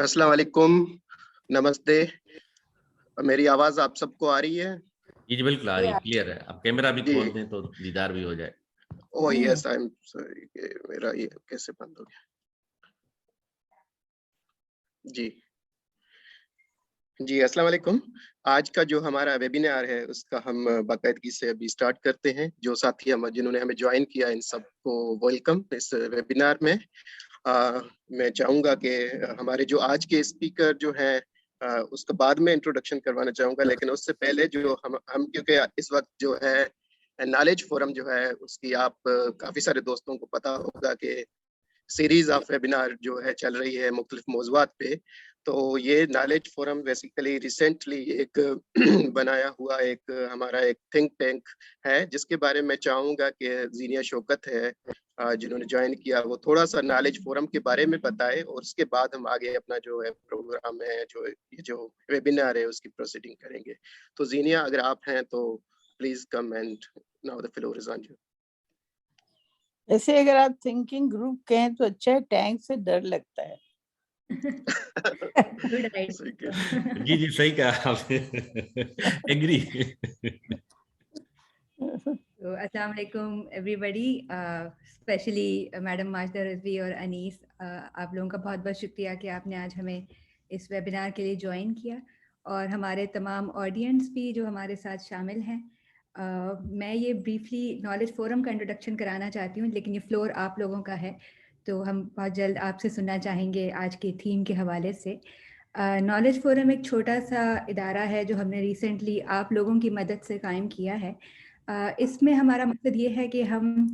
अस्सलाम वालेकुम, नमस्ते। मेरी आवाज आप सबको आ रही है? जी बिल्कुल आ रही है, क्लियर है। आप कैमरा भी जी। खोल दें तो दीदार भी हो जाए। Oh yes, I am sorry कि मेरा ये कैसे बंद हो गया? जी। जी, अस्सलाम वालेकुम। आज का जो हमारा वेबिनार है उसका हम बाकायदगी से अभी स्टार्ट करते हैं। जो साथी जिन्होंने हमें ज्वाइन किया इन सबको वेलकम इस वेबिनार में। मैं चाहूँगा कि हमारे जो आज के स्पीकर जो हैं उसका बाद में इंट्रोडक्शन करवाना चाहूँगा, लेकिन उससे पहले जो हम क्योंकि इस वक्त जो है नॉलेज फोरम जो है उसकी आप काफ़ी सारे दोस्तों को पता होगा कि सीरीज ऑफ वेबिनार जो है चल रही है मुख्तलिफ मौज़ूआत पे। तो ये नॉलेज फोरम बेसिकली रिसेंटली एक बनाया हुआ एक हमारा एक थिंक टैंक है, जिसके बारे में चाहूँगा कि जीनिया शौकत है जिन्होंने ज्वाइन किया, वो थोड़ा सा नॉलेज फोरम के बारे में बताए और उसके बाद हम आगे अपना जो है प्रोग्राम है, जो वेबिनार है उसकी प्रोसीडिंग करेंगे। तो जीनिया अगर आप हैं तो please come and now the floor is on you. ऐसे अगर आप थिंकिंग ग्रुप कहें तो अच्छा है, टैंक से डर लगता है। Good idea. जी जी सही कहा आपने। एग्री। So, अस्सलाम वालेकुम everybody, specially madam Majida Rizvi और अनीस, आप लोगों का बहुत बहुत शुक्रिया कि आपने आज हमें इस वेबिनार के लिए ज्वाइन किया, और हमारे तमाम ऑडियंस भी जो हमारे साथ शामिल हैं। मैं ये ब्रीफली नॉलेज फोरम का इंट्रोडक्शन कराना चाहती हूँ, लेकिन ये फ्लोर आप लोगों का है, तो हम बहुत जल्द आपसे सुनना चाहेंगे आज के थीम के हवाले से। नॉलेज फोरम एक छोटा सा इदारा है जो हमने रिसेंटली आप लोगों की मदद से कायम किया है। इसमें हमारा मकसद ये है कि हम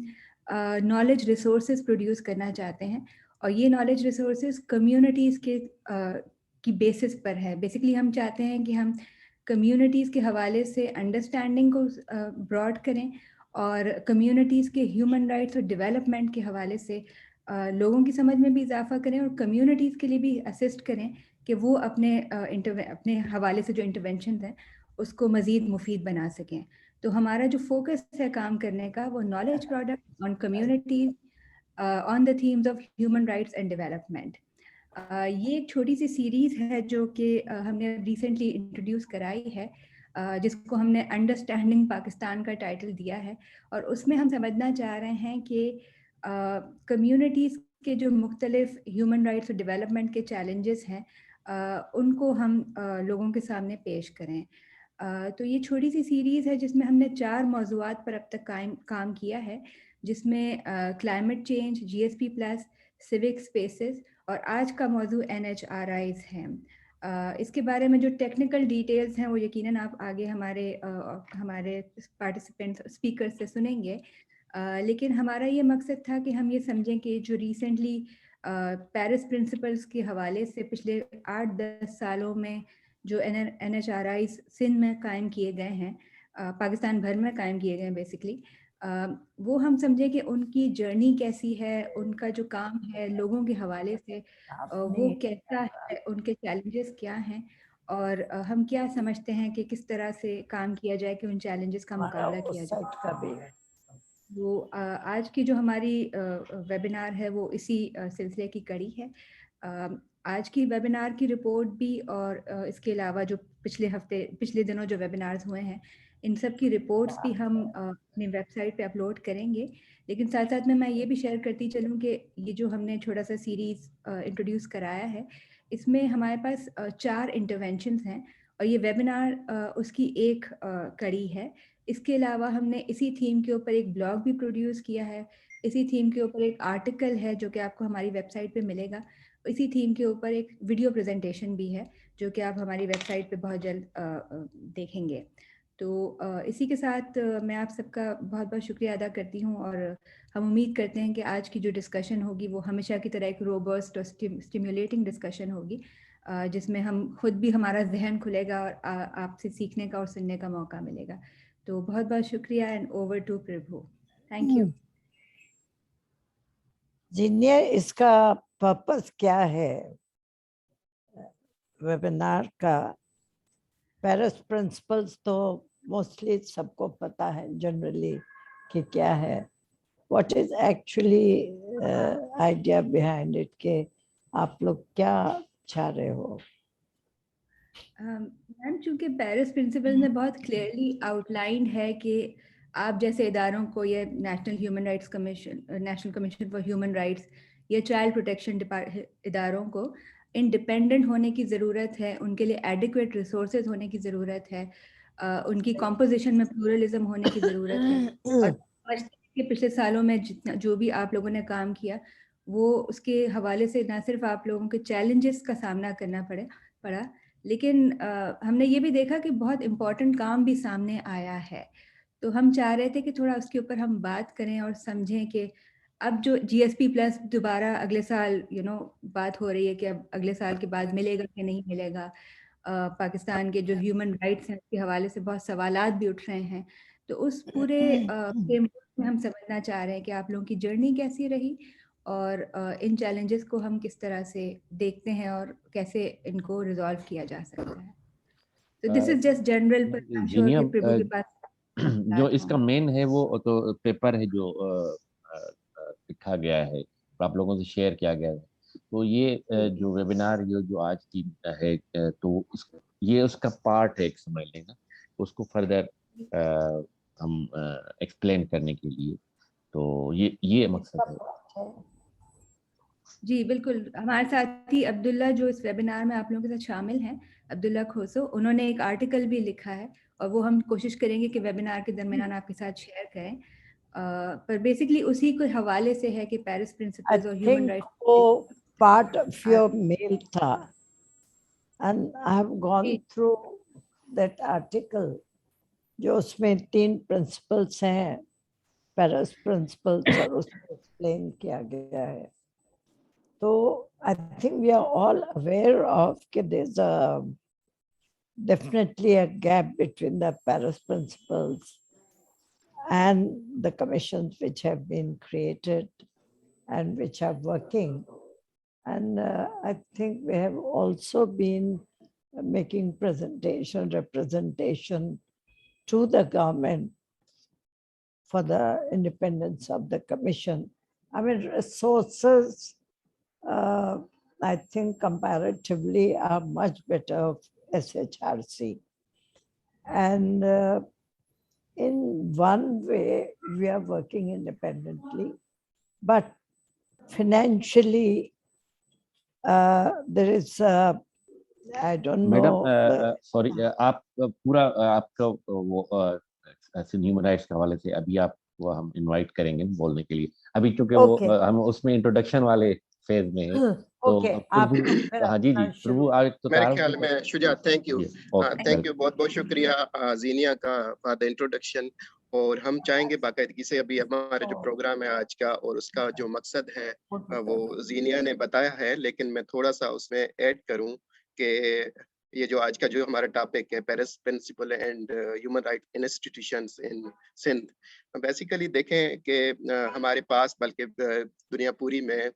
नॉलेज रिसोर्सेज प्रोड्यूस करना चाहते हैं, और ये नॉलेज रिसोर्सेज कम्युनिटीज़ के की बेसिस पर है। बेसिकली हम चाहते हैं कि हम कम्युनिटीज़ के हवाले से अंडरस्टैंडिंग को ब्रॉड करें, और कम्युनिटीज़ के ह्यूमन राइट्स और डेवलपमेंट के हवाले से लोगों की समझ में भी इजाफा करें, और कम्युनिटीज़ के लिए भी असिस्ट करें कि वो अपने हवाले से जो इंटरवेंशन हैं उसको मज़ीद मुफीद बना सकें। तो हमारा जो फोकस है काम करने का, वो knowledge product on communities on the themes of human rights and development. ये एक छोटी सी सीरीज़ है जो कि हमने रिसेंटली इंट्रोड्यूस कराई है, जिसको हमने अंडरस्टैंडिंग पाकिस्तान का टाइटल दिया है, और उसमें हम समझना चाह रहे हैं कि कम्युनिटीज़ के जो मुख्तलिफ ह्यूमन राइट्स और डेवलपमेंट के चैलेंजेस हैं उनको हम लोगों के सामने पेश करें। तो ये छोटी सी सीरीज़ है जिसमें हमने 4 मौज़ूआत पर अब तक काम किया है, जिसमें climate change, GSP plus, civic spaces, और आज का मौजू NHRIs हैं। इसके बारे में जो टेक्निकल डिटेल्स हैं वो यकीनन आप आगे हमारे पार्टिसिपेंट्स स्पीकर से सुनेंगे, लेकिन हमारा ये मकसद था कि हम ये समझें कि जो रिसेंटली पेरिस प्रिंसिपल्स के हवाले से पिछले 8-10 सालों में जो NHRIs सिंध में कायम किए गए हैं, पाकिस्तान भर में कायम किए गए हैं बेसिकली, वो हम समझें कि उनकी जर्नी कैसी है, उनका जो काम है लोगों के हवाले से वो कैसा है, उनके चैलेंजेस क्या हैं, और हम क्या समझते हैं कि किस तरह से काम किया जाए कि उन चैलेंजेस का मुकाबला किया जाए। वो आज की जो हमारी वेबिनार है वो इसी सिलसिले की कड़ी है। आज की वेबिनार की रिपोर्ट भी और इसके अलावा जो पिछले दिनों जो वेबिनार्स हुए हैं, इन सब की रिपोर्ट्स भी हम अपनी वेबसाइट पे अपलोड करेंगे। लेकिन साथ साथ में मैं ये भी शेयर करती चलूँ कि ये जो हमने छोटा सा सीरीज़ इंट्रोड्यूस कराया है, इसमें हमारे पास 4 इंटरवेंशंस हैं, और ये वेबिनार उसकी एक कड़ी है। इसके अलावा हमने इसी थीम के ऊपर एक ब्लॉग भी प्रोड्यूस किया है, इसी थीम के ऊपर एक आर्टिकल है जो कि आपको हमारी वेबसाइट पे मिलेगा, इसी थीम के ऊपर एक वीडियो प्रेजेंटेशन भी है जो कि आप हमारी वेबसाइट पे बहुत जल्द देखेंगे। तो इसी के साथ मैं आप सबका बहुत बहुत शुक्रिया अदा करती हूँ, और हम उम्मीद करते हैं कि आज की जो डिस्कशन होगी वो हमेशा की तरह एक रोबस्ट और स्टिमुलेटिंग डिस्कशन होगी, जिसमें हम खुद भी हमारा जहन खुलेगा और आपसे सीखने का और सुनने का मौका मिलेगा। तो बहुत बहुत शुक्रिया, and over to Prabhu. Thank you. Zeenia, इसका पर्पस क्या है वेबिनार का? पेरिस प्रिंसिपल्स तो मोस्टली सबको पता है जनरली कि क्या है। What is actually idea behind it, के आप लोग क्या चाह रहे हो? मैम, चूंकि पेरिस प्रिंसिपल में बहुत क्लियरली आउटलाइंड है कि आप जैसे इदारों को, ये national human rights commission, national commission for human rights या चाइल्ड प्रोटेक्शन इदारों को इंडिपेंडेंट होने की ज़रूरत है, उनके लिए एडिक्वेट रिसोर्सेज होने की ज़रूरत है, उनकी कॉम्पोजिशन में प्लूरलिज्म होने की ज़रूरत है। और के पिछले सालों में जितना जो भी आप लोगों ने काम किया, वो उसके हवाले से ना सिर्फ आप लोगों के चैलेंजेस का सामना करना पड़ा, लेकिन हमने ये भी देखा कि बहुत इम्पोर्टेंट काम भी सामने आया है। तो हम चाह रहे थे कि थोड़ा उसके ऊपर हम बात करें और समझें कि अब जो GSP प्लस दोबारा अगले साल बात हो रही है कि अब अगले साल के बाद मिलेगा कि नहीं मिलेगा, पाकिस्तान के जो ह्यूमन राइट्स हैं उसके हवाले से बहुत सवालात भी उठ रहे हैं। तो उस पूरे फ्रेमवर्क में हम समझना चाह रहे हैं कि आप लोगों की जर्नी कैसी रही और इन चैलेंजेस को हम किस तरह से देखते हैं और कैसे इनको रिजॉल्व किया जा सकता है। तो दिस इज जस्ट जनरल, पर आई एम श्योर कि प्रभु के पास जो इसका मेन है वो तो पेपर है जो लिखा गया है, आप लोगों से शेयर किया गया है। तो ये जो वेबिनार जो आज की है, तो ये उसका पार्ट है, एक समझ लेना, उसको फर्दर हम एक्सप्लेन करने के लिए, तो ये मकसद है। जी बिल्कुल। हमारे साथ ही अब्दुल्ला जो इस वेबिनार में आप लोगों के साथ शामिल हैं, अब्दुल्ला खोसो, उन्होंने एक आर्टिकल भी लिखा है और वो हम कोशिश करेंगे कि वेबिनार के दरमियान आपके साथ शेयर करें। पर बेसिकली उसी के हवाले से है कि पेरिस प्रिंसिपल्स और ह्यूमन राइट्स वो पार्ट ऑफ योर मेल था, and I have gone through that article, जो उसमें 3 प्रिंसिपल्स हैं, पेरिस प्रिंसिपल्स, और उसमें एक्सप्लेन किया गया है। तो I think we are all aware of कि there is definitely a gap between the Paris principles and the commissions which have been created and which are working. And I think we have also been making representation to the government for the independence of the commission. I mean, resources, I think comparatively are much better of SHRC. And in one way, we are working independently, but financially, there is, I don't know. Madam sorry, आप पूरा आपका वो human rights के हवाले से अभी आपको हम इनवाइट करेंगे बोलने के लिए, अभी चूंकि वो हम उसमें इंट्रोडक्शन वाले फेज में है। ओके, आप हाँ जी प्रभु, मेरे ख्याल में शुजात, थैंक यू बहुत बहुत शुक्रिया जीनिया का फॉर द इंट्रोडक्शन। और हम चाहेंगे बाकायदगी से अभी हमारा जो प्रोग्राम है आज का और उसका जो मकसद है वो जीनिया ने बताया है, लेकिन मैं थोड़ा सा उसमें ऐड करूं कि ये जो आज का जो हमारा टॉपिक है, Paris principle and human right institutions in Sindh, basically देखें कि हमारे पास, बल्कि दुनिया पूरी में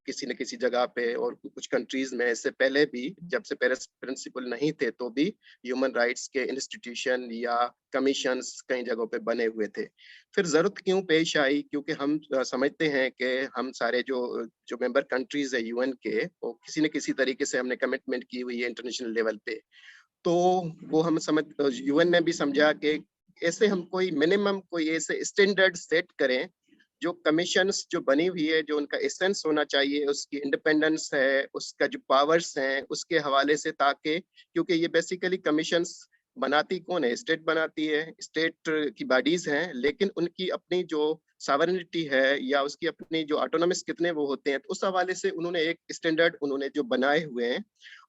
किसी न किसी जगह पे और कुछ कंट्रीज में इससे पहले भी, जब से पेरिस प्रिंसिपल नहीं थे तो भी ह्यूमन राइट्स के इंस्टीट्यूशन या कमीशंस कई जगहों पे बने हुए थे। फिर जरूरत क्यों पेश आई? क्योंकि हम समझते हैं कि हम सारे जो मेंबर कंट्रीज है यूएन के, वो किसी न किसी तरीके से हमने कमिटमेंट की हुई है इंटरनेशनल लेवल पे। तो वो हम यूएन ने भी समझा कि ऐसे हम कोई मिनिमम कोई ऐसे स्टैंडर्ड सेट करें जो कमीशंस जो बनी हुई है, जो उनका एसेंस होना चाहिए, उसकी इंडिपेंडेंस है, उसका जो पावर्स हैं उसके हवाले से, ताकि क्योंकि ये बेसिकली कमीशंस बनाती कौन है? स्टेट बनाती है, स्टेट की बॉडीज हैं, लेकिन उनकी अपनी जो सॉवरेनिटी है या उसकी अपनी जो ऑटोनॉमस कितने वो होते हैं, तो उस हवाले से उन्होंने एक स्टैंडर्ड उन्होंने जो बनाए हुए हैं।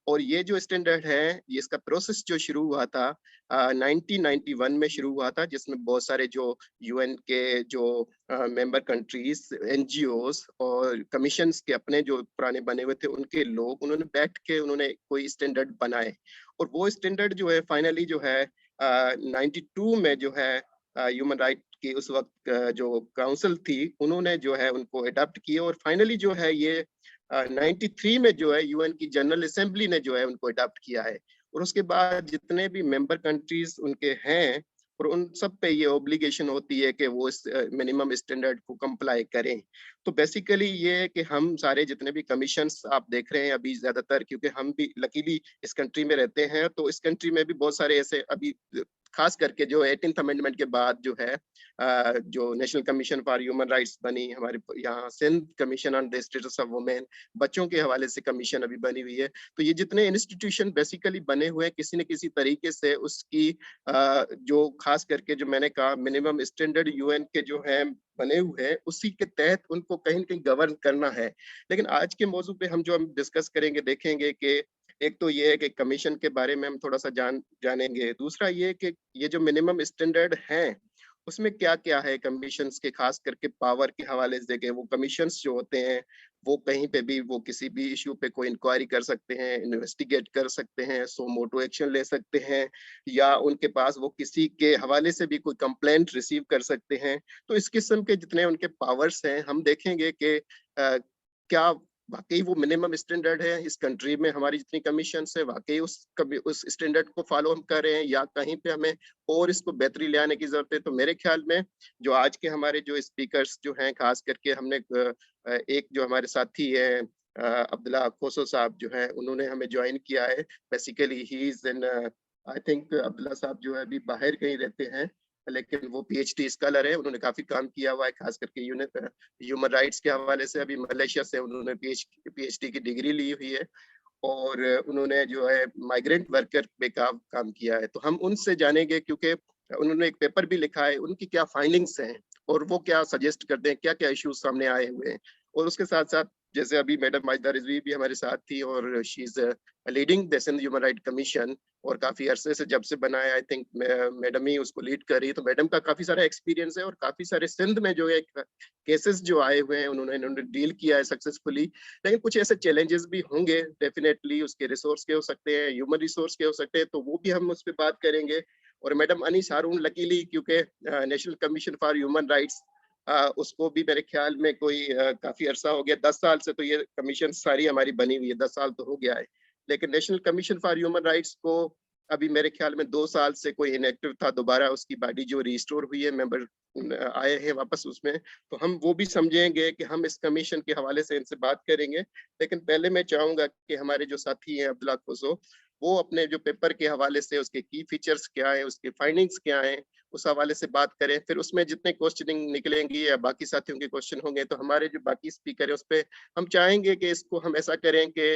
और ये जो स्टैंडर्ड है, ये इसका प्रोसेस जो शुरू हुआ था 1991 में शुरू हुआ था, जिसमें बहुत सारे जो यूएन के जो मेंबर कंट्रीज, एनजीओस और कमीशंस के अपने जो पुराने बने हुए थे उनके लोग, उन्होंने बैठ के उन्होंने कोई स्टैंडर्ड बनाए। और वो स्टैंडर्ड जो है फाइनली जो है 92 में जो है ह्यूमन राइट की उस वक्त जो काउंसिल थी, उन्होंने जो है उनको अडॉप्ट किया। और फाइनली जो है ये 93 में जो है यूएन की जनरल असेंबली ने जो है उनको अडॉप्ट किया है। और उसके बाद जितने भी मेंबर कंट्रीज उनके हैं, और उन सब पे ये ऑब्लिगेशन होती है कि वो इस मिनिमम स्टैंडर्ड को कंप्लाई करें। तो बेसिकली ये है कि हम सारे जितने भी कमीशंस आप देख रहे हैं अभी ज़्यादातर, क्योंकि हम भी लकीली इस कंट्री में रहते हैं, तो इस कंट्री में भी बहुत सारे ऐसे अभी खास करके जो 18th अमेंडमेंट के बाद जो है जो national commission for human rights बनी, हमारे यहाँ Sindh commission on the status of women, बच्चों के हवाले से कमीशन अभी बनी हुई है। तो ये जितने इंस्टीट्यूशन बेसिकली बने हुए हैं किसी न किसी तरीके से उसकी जो खास करके जो मैंने कहा मिनिमम स्टैंडर्ड यूएन के जो है बने हुए हैं उसी के तहत उनको कहीं न कहीं गवर्न करना है। लेकिन आज के मौजू पे हम डिस्कस करेंगे, देखेंगे कि एक तो ये है कि कमीशन के बारे में हम थोड़ा सा जानेंगे। दूसरा ये कि ये जो मिनिमम स्टैंडर्ड हैं उसमें क्या-क्या है कमीशंस के, खास करके पावर के हवाले से कि वो कमीशंस जो होते हैं वो कहीं पे भी वो किसी भी इश्यू पे कोई इंक्वायरी कर सकते हैं, इन्वेस्टिगेट कर सकते हैं, सो मोटो एक्शन ले सकते हैं, या उनके पास वो किसी के हवाले से भी कोई कंप्लेंट रिसीव कर सकते हैं। तो इस किस्म के जितने उनके पावर्स हैं हम देखेंगे कि क्या वाकई वो मिनिमम स्टैंडर्ड है इस कंट्री में, हमारी जितनी कमीशन है वाकई उस स्टैंडर्ड को फॉलो हम कर रहे हैं या कहीं पे हमें और इसको बेहतरी ले आने की जरूरत है। तो मेरे ख्याल में जो आज के हमारे जो स्पीकर्स जो हैं, खास करके हमने एक जो हमारे साथी है अब्दुल्ला खोसो साहब जो है उन्होंने हमें ज्वाइन किया है। Basically he is in I think Abdullah साहब जो है अभी बाहर कहीं रहते हैं, लेकिन वो पीएचडी स्कॉलर है, उन्होंने काफी काम किया हुआ है खास करके ह्यूमन राइट्स के हवाले से। अभी मलेशिया से उन्होंने पीएचडी की डिग्री ली हुई है और उन्होंने जो है माइग्रेंट वर्कर पे काम किया है। तो हम उनसे जानेंगे क्योंकि उन्होंने एक पेपर भी लिखा है, उनकी क्या फाइंडिंग्स हैं और वो क्या सजेस्ट करते हैं, क्या क्या इश्यूज सामने आए हुए हैं। और उसके साथ साथ जैसे अभी मैडम माजिदा रिजवी भी हमारे साथ थी और she is leading the Sindh human right commission और काफी अरसे से जब से बना है, आई थिंक मैडम ही उसको लीड कर रही है। तो मैडम का काफी सारा एक्सपीरियंस है और काफी सारे सिंध में जो है केसेस जो आए हुए हैं उन्होंने डील किया है सक्सेसफुली। लेकिन कुछ ऐसे चैलेंजेस भी होंगे डेफिनेटली, उसके रिसोर्स के हो सकते हैं, ह्यूमन रिसोर्स के हो सकते हैं, तो वो भी हम उस पर बात करेंगे। और मैडम अनीस हारून लकीली क्योंकि national commission for human rights उसको भी मेरे ख्याल में कोई काफी अरसा हो गया, 10 साल से तो ये कमीशन सारी हमारी बनी हुई है, 10 साल तो हो गया है। लेकिन national commission for human rights को अभी मेरे ख्याल में 2 साल से कोई इनएक्टिव था, दोबारा उसकी बॉडी जो रिस्टोर हुई है, मेंबर आए हैं वापस उसमें, तो हम वो भी समझेंगे कि हम इस कमीशन के हवाले से इनसे बात करेंगे। लेकिन पहले मैं चाहूंगा कि हमारे जो साथी हैं अब्दुल्ला खोसो, वो अपने जो पेपर के हवाले से उसके की फीचर्स क्या है, उसके फाइंडिंग्स क्या है, उस हवाले से बात करें। फिर उसमें जितने क्वेश्चनिंग निकलेंगी या बाकी साथियों के क्वेश्चन होंगे तो हमारे जो बाकी स्पीकर है उस पर हम चाहेंगे कि इसको हम ऐसा करें कि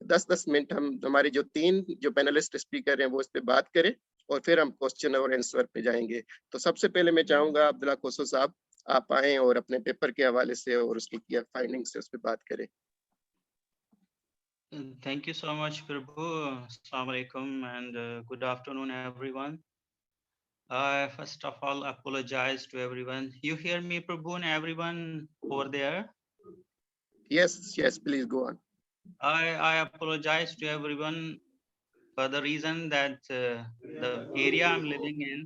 10-10 मिनट हम हमारे जो 3 जो पैनलिस्ट स्पीकर हैं वो इस पे बात करें और फिर हम क्वेश्चन और आंसर पे जाएंगे। तो सबसे पहले मैं चाहूंगा अब्दुल्ला खोसो साहब आप आए और अपने पेपर के हवाले से और उसकी क्या फाइंडिंग्स है उस पर बात करें। Thank you so much, Prabhu. Assalamu alaikum and good afternoon, everyone. I first of all apologize to everyone. You hear me, Prabhu, and everyone over there? Yes, please go on. I apologize to everyone for the reason that the area I'm living in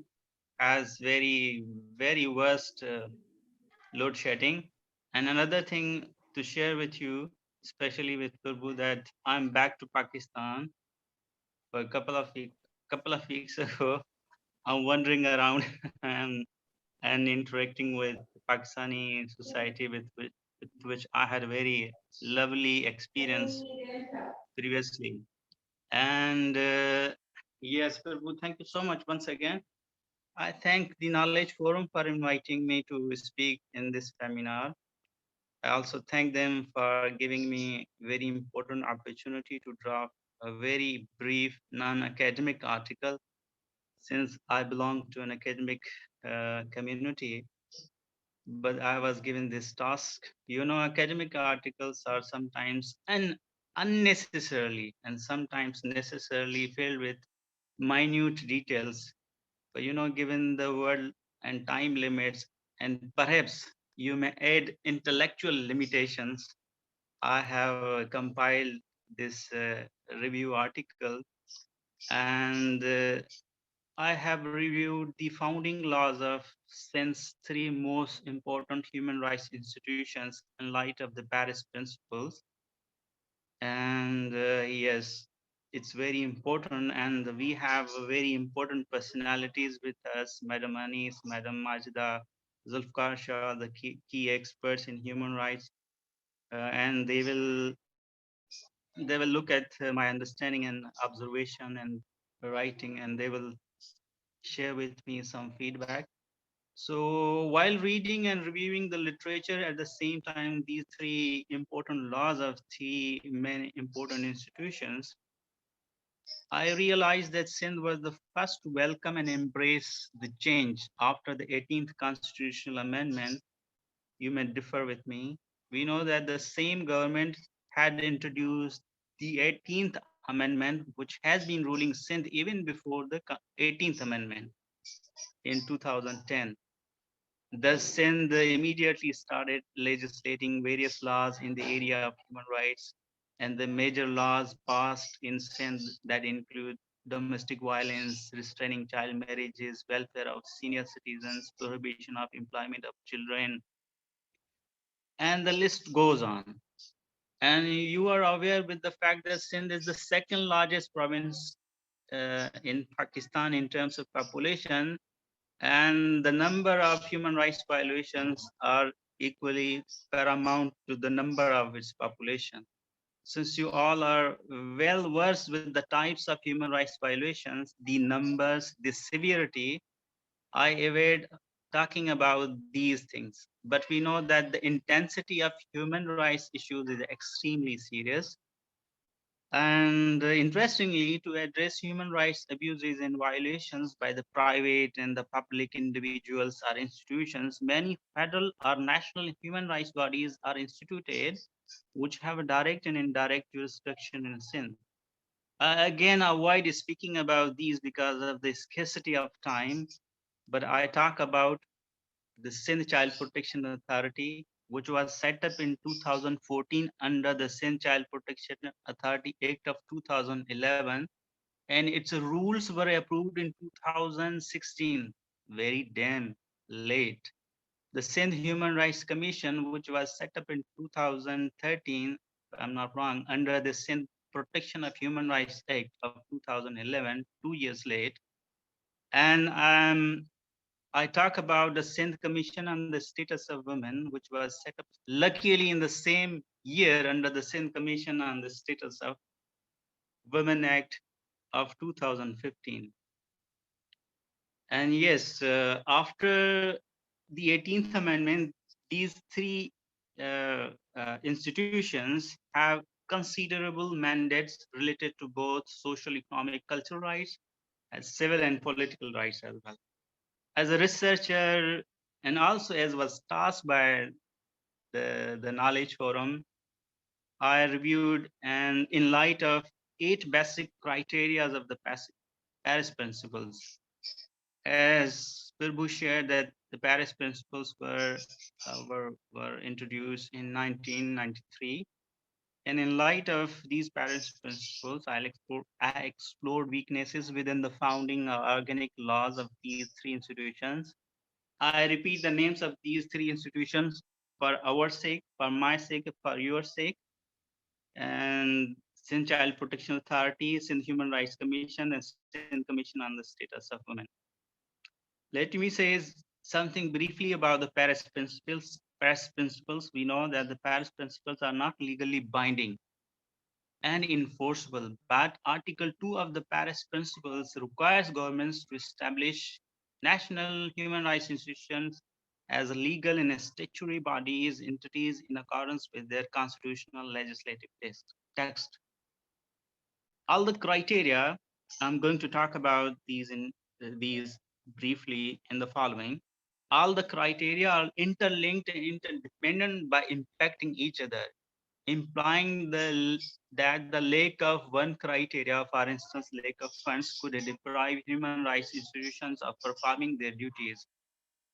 has very worst load shedding. And another thing to share with you, especially with Prabhu, that I'm back to Pakistan for a couple of weeks ago. I'm wandering around and interacting with Pakistani society with which I had a very lovely experience previously. And yes, Prabhu, thank you so much once again. I thank the Knowledge Forum for inviting me to speak in this seminar. I also thank them for giving me very important opportunity to draft a very brief non-academic article, since I belong to an academic community, but I was given this task. You know, academic articles are sometimes unnecessarily and sometimes necessarily filled with minute details. But you know, given the world and time limits, and perhaps you may add intellectual limitations, I have compiled this review article, and I have reviewed the founding laws of since 3 most important human rights institutions in light of the Paris Principles. And yes, it's very important, and we have very important personalities with us, Madam Anis, Madam Majida, Zulfikar Shah, the key experts in human rights, and they will look at my understanding and observation and writing, and they will share with me some feedback. So while reading and reviewing the literature at the same time, these three important laws of three many important institutions, I realized that Sindh was the first to welcome and embrace the change after the 18th constitutional amendment. You may differ with me. We know that the same government had introduced the 18th amendment, which has been ruling Sindh even before the 18th amendment in 2010. Thus, Sindh immediately started legislating various laws in the area of human rights, and the major laws passed in Sindh that include domestic violence, restraining child marriages, welfare of senior citizens, prohibition of employment of children, and the list goes on. And you are aware with the fact that Sindh is the second largest province in Pakistan in terms of population, and the number of human rights violations are equally paramount to the number of its population. Since you all are well versed with the types of human rights violations, the numbers, the severity, I avoid talking about these things. But we know that the intensity of human rights issues is extremely serious. And interestingly, to address human rights abuses and violations by the private and the public individuals or institutions, many federal or national human rights bodies are instituted, which have a direct and indirect jurisdiction in Sindh. Again, avoid speaking about these because of the scarcity of time, but I talk about the Sindh Child Protection Authority, which was set up in 2014 under the Sindh Child Protection Authority Act of 2011, and its rules were approved in 2016, very damn late. The Sindh Human Rights Commission, which was set up in 2013, if I'm not wrong, under the Sindh Protection of Human Rights Act of 2011, 2 years late. And I talk about the Sindh Commission on the Status of Women, which was set up luckily in the same year under the Sindh Commission on the Status of Women Act of 2015. And yes, after the 18th Amendment, these three institutions have considerable mandates related to both social, economic, cultural rights, as civil and political rights as well. As a researcher, and also as was tasked by the Knowledge Forum, I reviewed, and in light of 8 basic criteria of the Paris Principles, as Prabhu shared that the Paris Principles were introduced in 1993. And in light of these Paris Principles, I explored weaknesses within the founding organic laws of these three institutions. I repeat the names of these three institutions for our sake, for my sake, for your sake. And Sindh Child Protection Authority, Sindh Human Rights Commission, and Sindh Commission on the Status of Women. Let me say something briefly about the Paris Principles. Paris Principles, we know that the Paris Principles are not legally binding and enforceable, but Article 2 of the Paris Principles requires governments to establish national human rights institutions as legal and statutory bodies, entities in accordance with their constitutional legislative text. All the criteria, I'm going to talk about these briefly in the following. All the criteria are interlinked and interdependent by impacting each other, implying that the lack of one criteria, for instance, lack of funds, could deprive human rights institutions of performing their duties.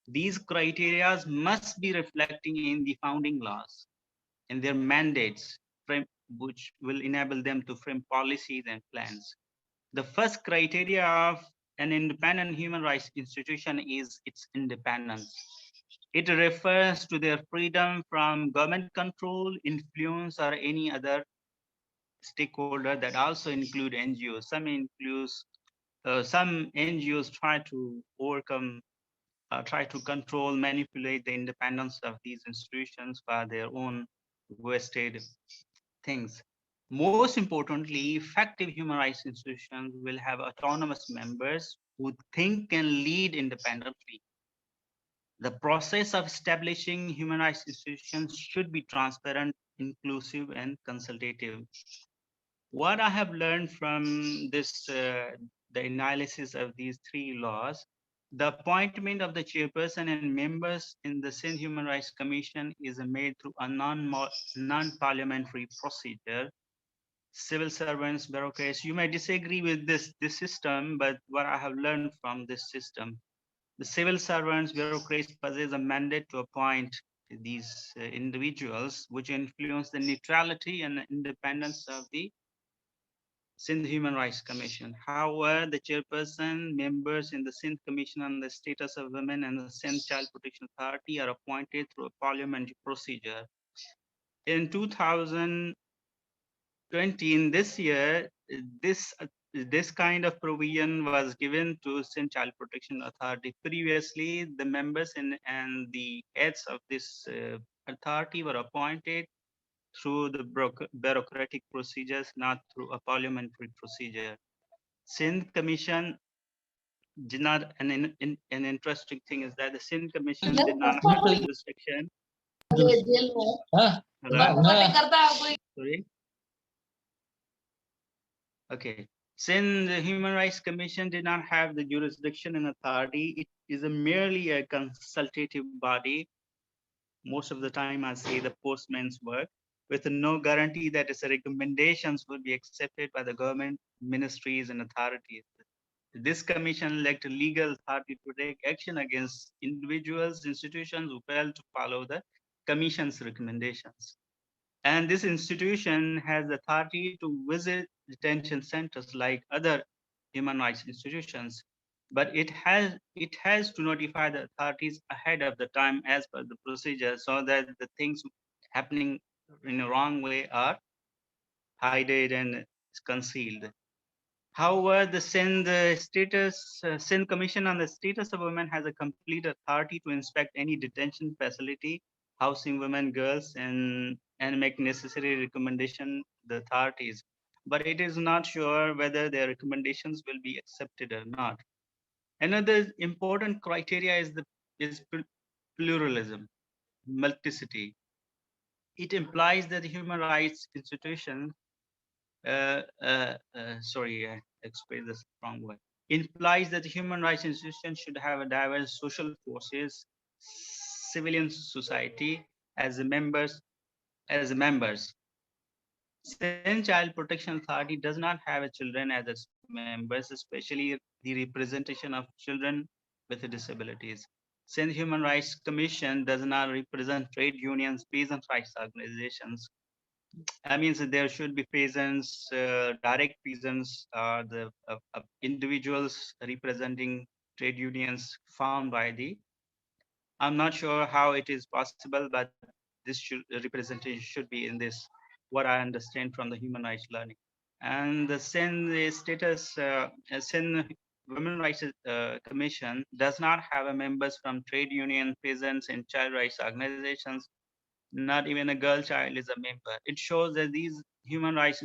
These criteria must be reflecting in the founding laws and their mandates, which will enable them to frame policies and plans. The first criteria of an independent human rights institution is its independence. It refers to their freedom from government control, influence, or any other stakeholders that also include NGOs. Some NGOs try to overcome, try to control, manipulate the independence of these institutions for their own vested things. Most importantly, effective human rights institutions will have autonomous members who think and lead independently. The process of establishing human rights institutions should be transparent, inclusive, and consultative. What I have learned from this, the analysis of these three laws, the appointment of the chairperson and members in the Sindh Human Rights Commission is made through a non-parliamentary procedure. Civil servants, bureaucrats, you may disagree with this system, but what I have learned from this system, the civil servants, bureaucrats possess a mandate to appoint these individuals, which influence the neutrality and independence of the Sindh Human Rights Commission. However, the chairperson, members in the Sindh Commission on the Status of Women and the Sindh Child Protection Authority are appointed through a parliamentary procedure. In 2020, in this year, this kind of provision was given to Sindh Child Protection Authority. Previously, the members and the heads of this authority were appointed through the bureaucratic procedures, not through a parliamentary procedure. Sindh Commission did not, an interesting thing is that the Sindh Commission did not have jurisdiction. Sorry. Okay. Since the Human Rights Commission did not have the jurisdiction and authority, it is merely a consultative body. Most of the time, I say the postman's work, with no guarantee that its recommendations will be accepted by the government, ministries, and authorities. This commission lacked legal authority to take action against individuals, institutions who fail to follow the commission's recommendations. And this institution has the authority to visit detention centers like other human rights institutions, but it has to notify the authorities ahead of the time as per the procedure, so that the things happening in a wrong way are hidden and concealed. However, the Sindh Commission on the Status of Women has a complete authority to inspect any detention facility housing women, girls, and make necessary recommendation to the authorities. But it is not sure whether their recommendations will be accepted or not. Another important criteria is pluralism, multiplicity. It implies that the human rights institution sorry, I explained this wrong way. Implies that the human rights institution should have a diverse social forces, civilian society as members. Sindh Child Protection Authority does not have children as its members, especially the representation of children with disabilities. Sindh Human Rights Commission does not represent trade unions, peasant rights organizations. That means that there should be peasants, direct peasants, the individuals representing trade unions found by the. I'm not sure how it is possible, but this representation should be in this, what I understand from the human rights learning. And the Sindh status, Sindh Women Rights Commission does not have a members from trade union, peasants, and child rights organizations. Not even a girl child is a member. It shows that these human rights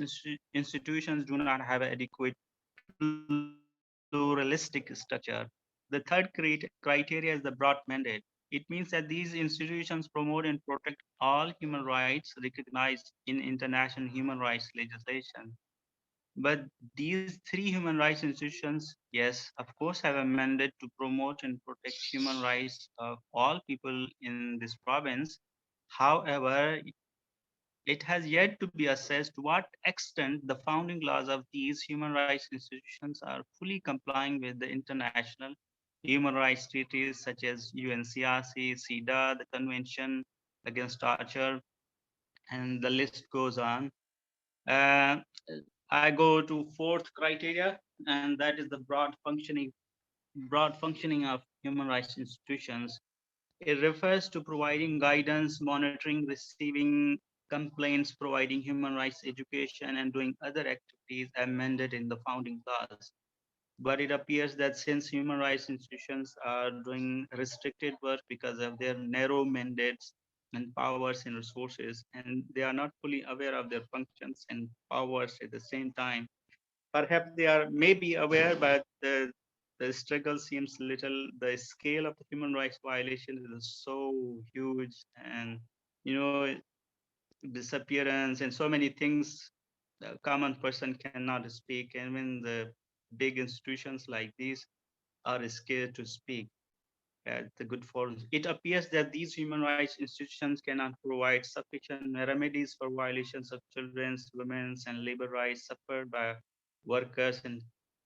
institutions do not have adequate pluralistic structure. The third criteria is the broad mandate. It means that these institutions promote and protect all human rights recognized in international human rights legislation. But these three human rights institutions, yes, of course, have a mandate to promote and protect human rights of all people in this province. However, it has yet to be assessed to what extent the founding laws of these human rights institutions are fully complying with the international human rights treaties such as UNCRC, CEDAW, the Convention Against Torture, and the list goes on. I go to fourth criteria, and that is the broad functioning of human rights institutions. It refers to providing guidance, monitoring, receiving complaints, providing human rights education, and doing other activities amended in the founding laws. But it appears that since human rights institutions are doing restricted work because of their narrow mandates and powers and resources, and they are not fully aware of their functions and powers at the same time. Perhaps they are maybe aware, but the struggle seems little. The scale of the human rights violations is so huge, and you know, disappearance and so many things the common person cannot speak, and when the big institutions like these are scared to speak at the good forums. It appears that these human rights institutions cannot provide sufficient remedies for violations of children's, women's, and labor rights suffered by workers and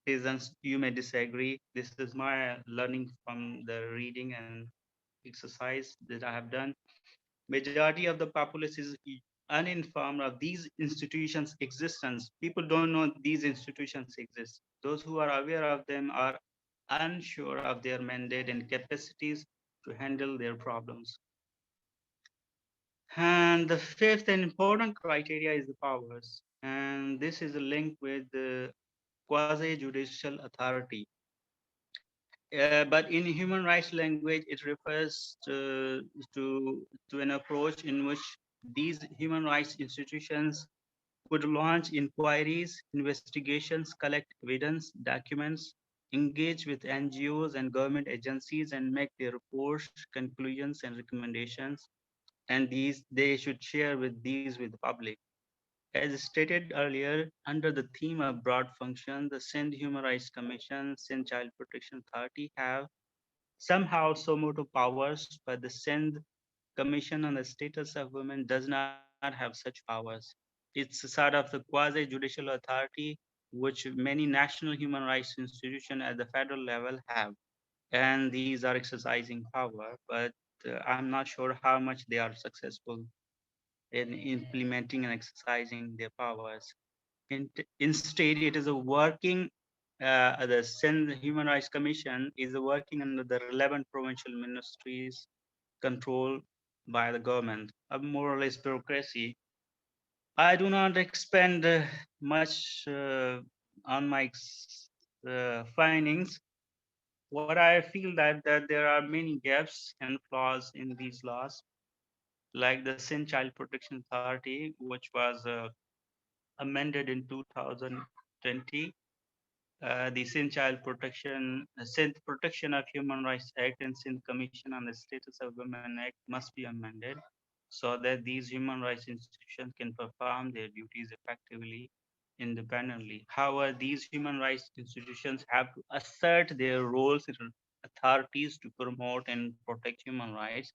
peasants. You may disagree. This is my learning from the reading and exercise that I have done. Majority of the populace is uninformed of these institutions' existence. People don't know these institutions exist. Those who are aware of them are unsure of their mandate and capacities to handle their problems. And the fifth and important criteria is the powers. And this is a link with the quasi-judicial authority. But in human rights language, it refers to an approach in which these human rights institutions could launch inquiries, investigations, collect evidence, documents, engage with NGOs and government agencies, and make their reports, conclusions, and recommendations. And these they should share with the public. As stated earlier, under the theme of broad function, the Sindh Human Rights Commission, Sindh Child Protection Authority have somehow so moto powers, but the Sindh Commission on the Status of Women does not have such powers. It's a sort of the quasi-judicial authority which many national human rights institutions at the federal level have, and these are exercising power, but I'm not sure how much they are successful in implementing and exercising their powers. Instead, it is a working, the Sindh Human Rights Commission is working under the relevant provincial ministries controlled by the government, a more or less bureaucracy. I do not expend much on my findings. What I feel that there are many gaps and flaws in these laws, like the Sindh Child Protection Authority, which was amended in 2020. The Sindh Protection of Human Rights Act and Sindh Commission on the Status of Women Act must be amended so that these human rights institutions can perform their duties effectively, independently. However, these human rights institutions have to assert their roles and authorities to promote and protect human rights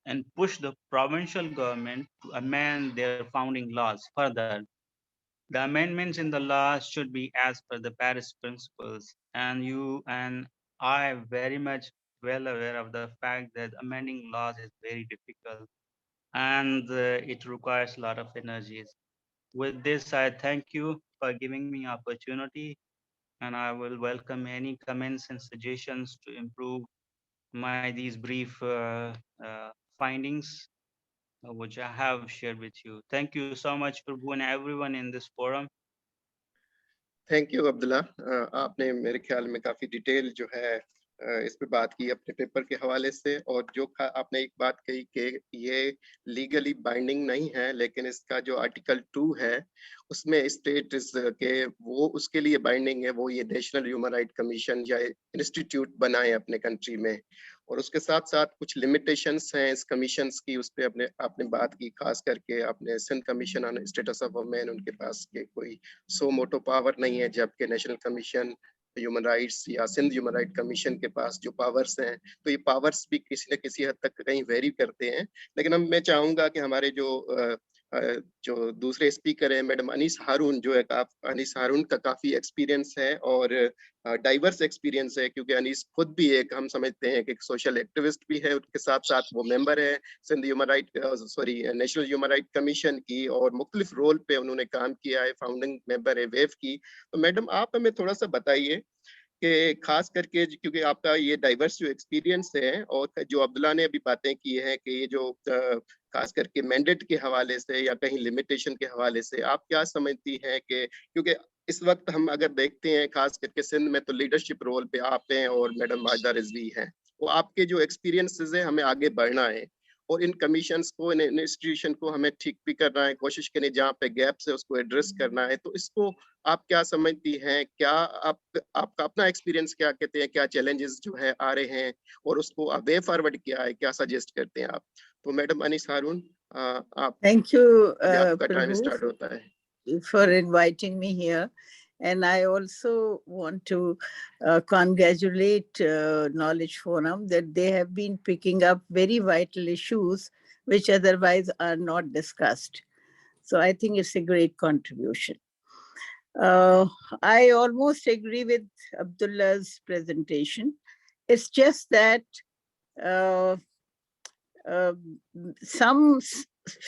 and push the provincial government to amend their founding laws further. The amendments in the law should be as per the Paris principles, and you and I are very much well aware of the fact that amending laws is very difficult and it requires a lot of energies. With this, I thank you for giving me opportunity, and I will welcome any comments and suggestions to improve these brief findings which I have shared with you. Thank you so much, Prabhu, and everyone in this forum. Thank you Abdullah, आपने मेरे ख्याल में काफ़ी detail जो है इस पे बात की अपने पेपर के हवाले से, और जो आपने एक बात कही कि ये लीगली बाइंडिंग नहीं है, लेकिन इसका जो आर्टिकल 2 है उसमें स्टेट के वो उसके लिए बाइंडिंग है, वो ये नेशनल ह्यूमन राइट कमीशन या इंस्टीट्यूट बनाए अपने कंट्री में, और उसके साथ साथ कुछ लिमिटेशंस हैं इस कमीशंस की, उस पर आपने बात की, खास करके आपने Sindh commission on status of women, उनके पास के कोई सो मोटो पावर नहीं है, जबकि नेशनल कमीशन ह्यूमन राइट्स या सिंध ह्यूमन राइट कमीशन के पास जो पावर्स हैं, तो ये पावर्स भी किसी न किसी हद तक कहीं वेरी करते हैं। लेकिन अब मैं चाहूँगा कि हमारे जो दूसरे स्पीकर हैं, मैडम अनीस हारून, जो है अनीस हारून का काफ़ी एक्सपीरियंस है और डाइवर्स एक्सपीरियंस है, क्योंकि अनीस खुद भी एक, हम समझते हैं कि एक सोशल एक्टिविस्ट भी है, उसके साथ साथ वो मेंबर है Sindh human right national human right commission की, और मुख्तलिफ रोल पे उन्होंने काम किया है, फाउंडिंग मेंबर है वेव की। तो मैडम आप हमें थोड़ा सा बताइए کہ خاص کر کے کیونکہ آپ کا یہ ڈائیورس جو ایکسپیرینس ہے اور جو عبداللہ نے ابھی باتیں کی ہیں کہ یہ جو خاص کر کے مینڈیٹ کے حوالے سے یا کہیں لمیٹیشن کے حوالے سے آپ کیا سمجھتی ہیں کہ کیونکہ اس وقت ہم اگر دیکھتے ہیں خاص کر کے سندھ میں تو لیڈرشپ رول پہ آپ ہیں اور میڈم ماجدہ رضوی ہیں، وہ آپ کے جو ایکسپیرینسز ہیں ہمیں آگے بڑھنا ہے اور ان کمیشنز کو ان انسٹیٹیوشن کو ہمیں ٹھیک بھی کرنا ہے، کوشش کریں جہاں پہ گیپس ہے اس کو ایڈریس کرنا ہے. تو اس کو آپ کیا سمجھتی ہیں، کیا آپ کا اپنا ایکسپیرینس کیا کہتے ہیں، کیا چیلنجز جو ہے آ رہے ہیں اور اس کو وے فارورڈ کیا ہے، کیا سجیسٹ کرتے ہیں آپ؟ تو میڈم انیس ہارون آپ Thank you, آپ کا ٹائم Prabhu, اسٹارٹ ہوتا ہے. for inviting me here. And I also want to congratulate Knowledge Forum that they have been picking up very vital issues which otherwise are not discussed. So I think it's a great contribution. I almost agree with Abdullah's presentation. It's just that some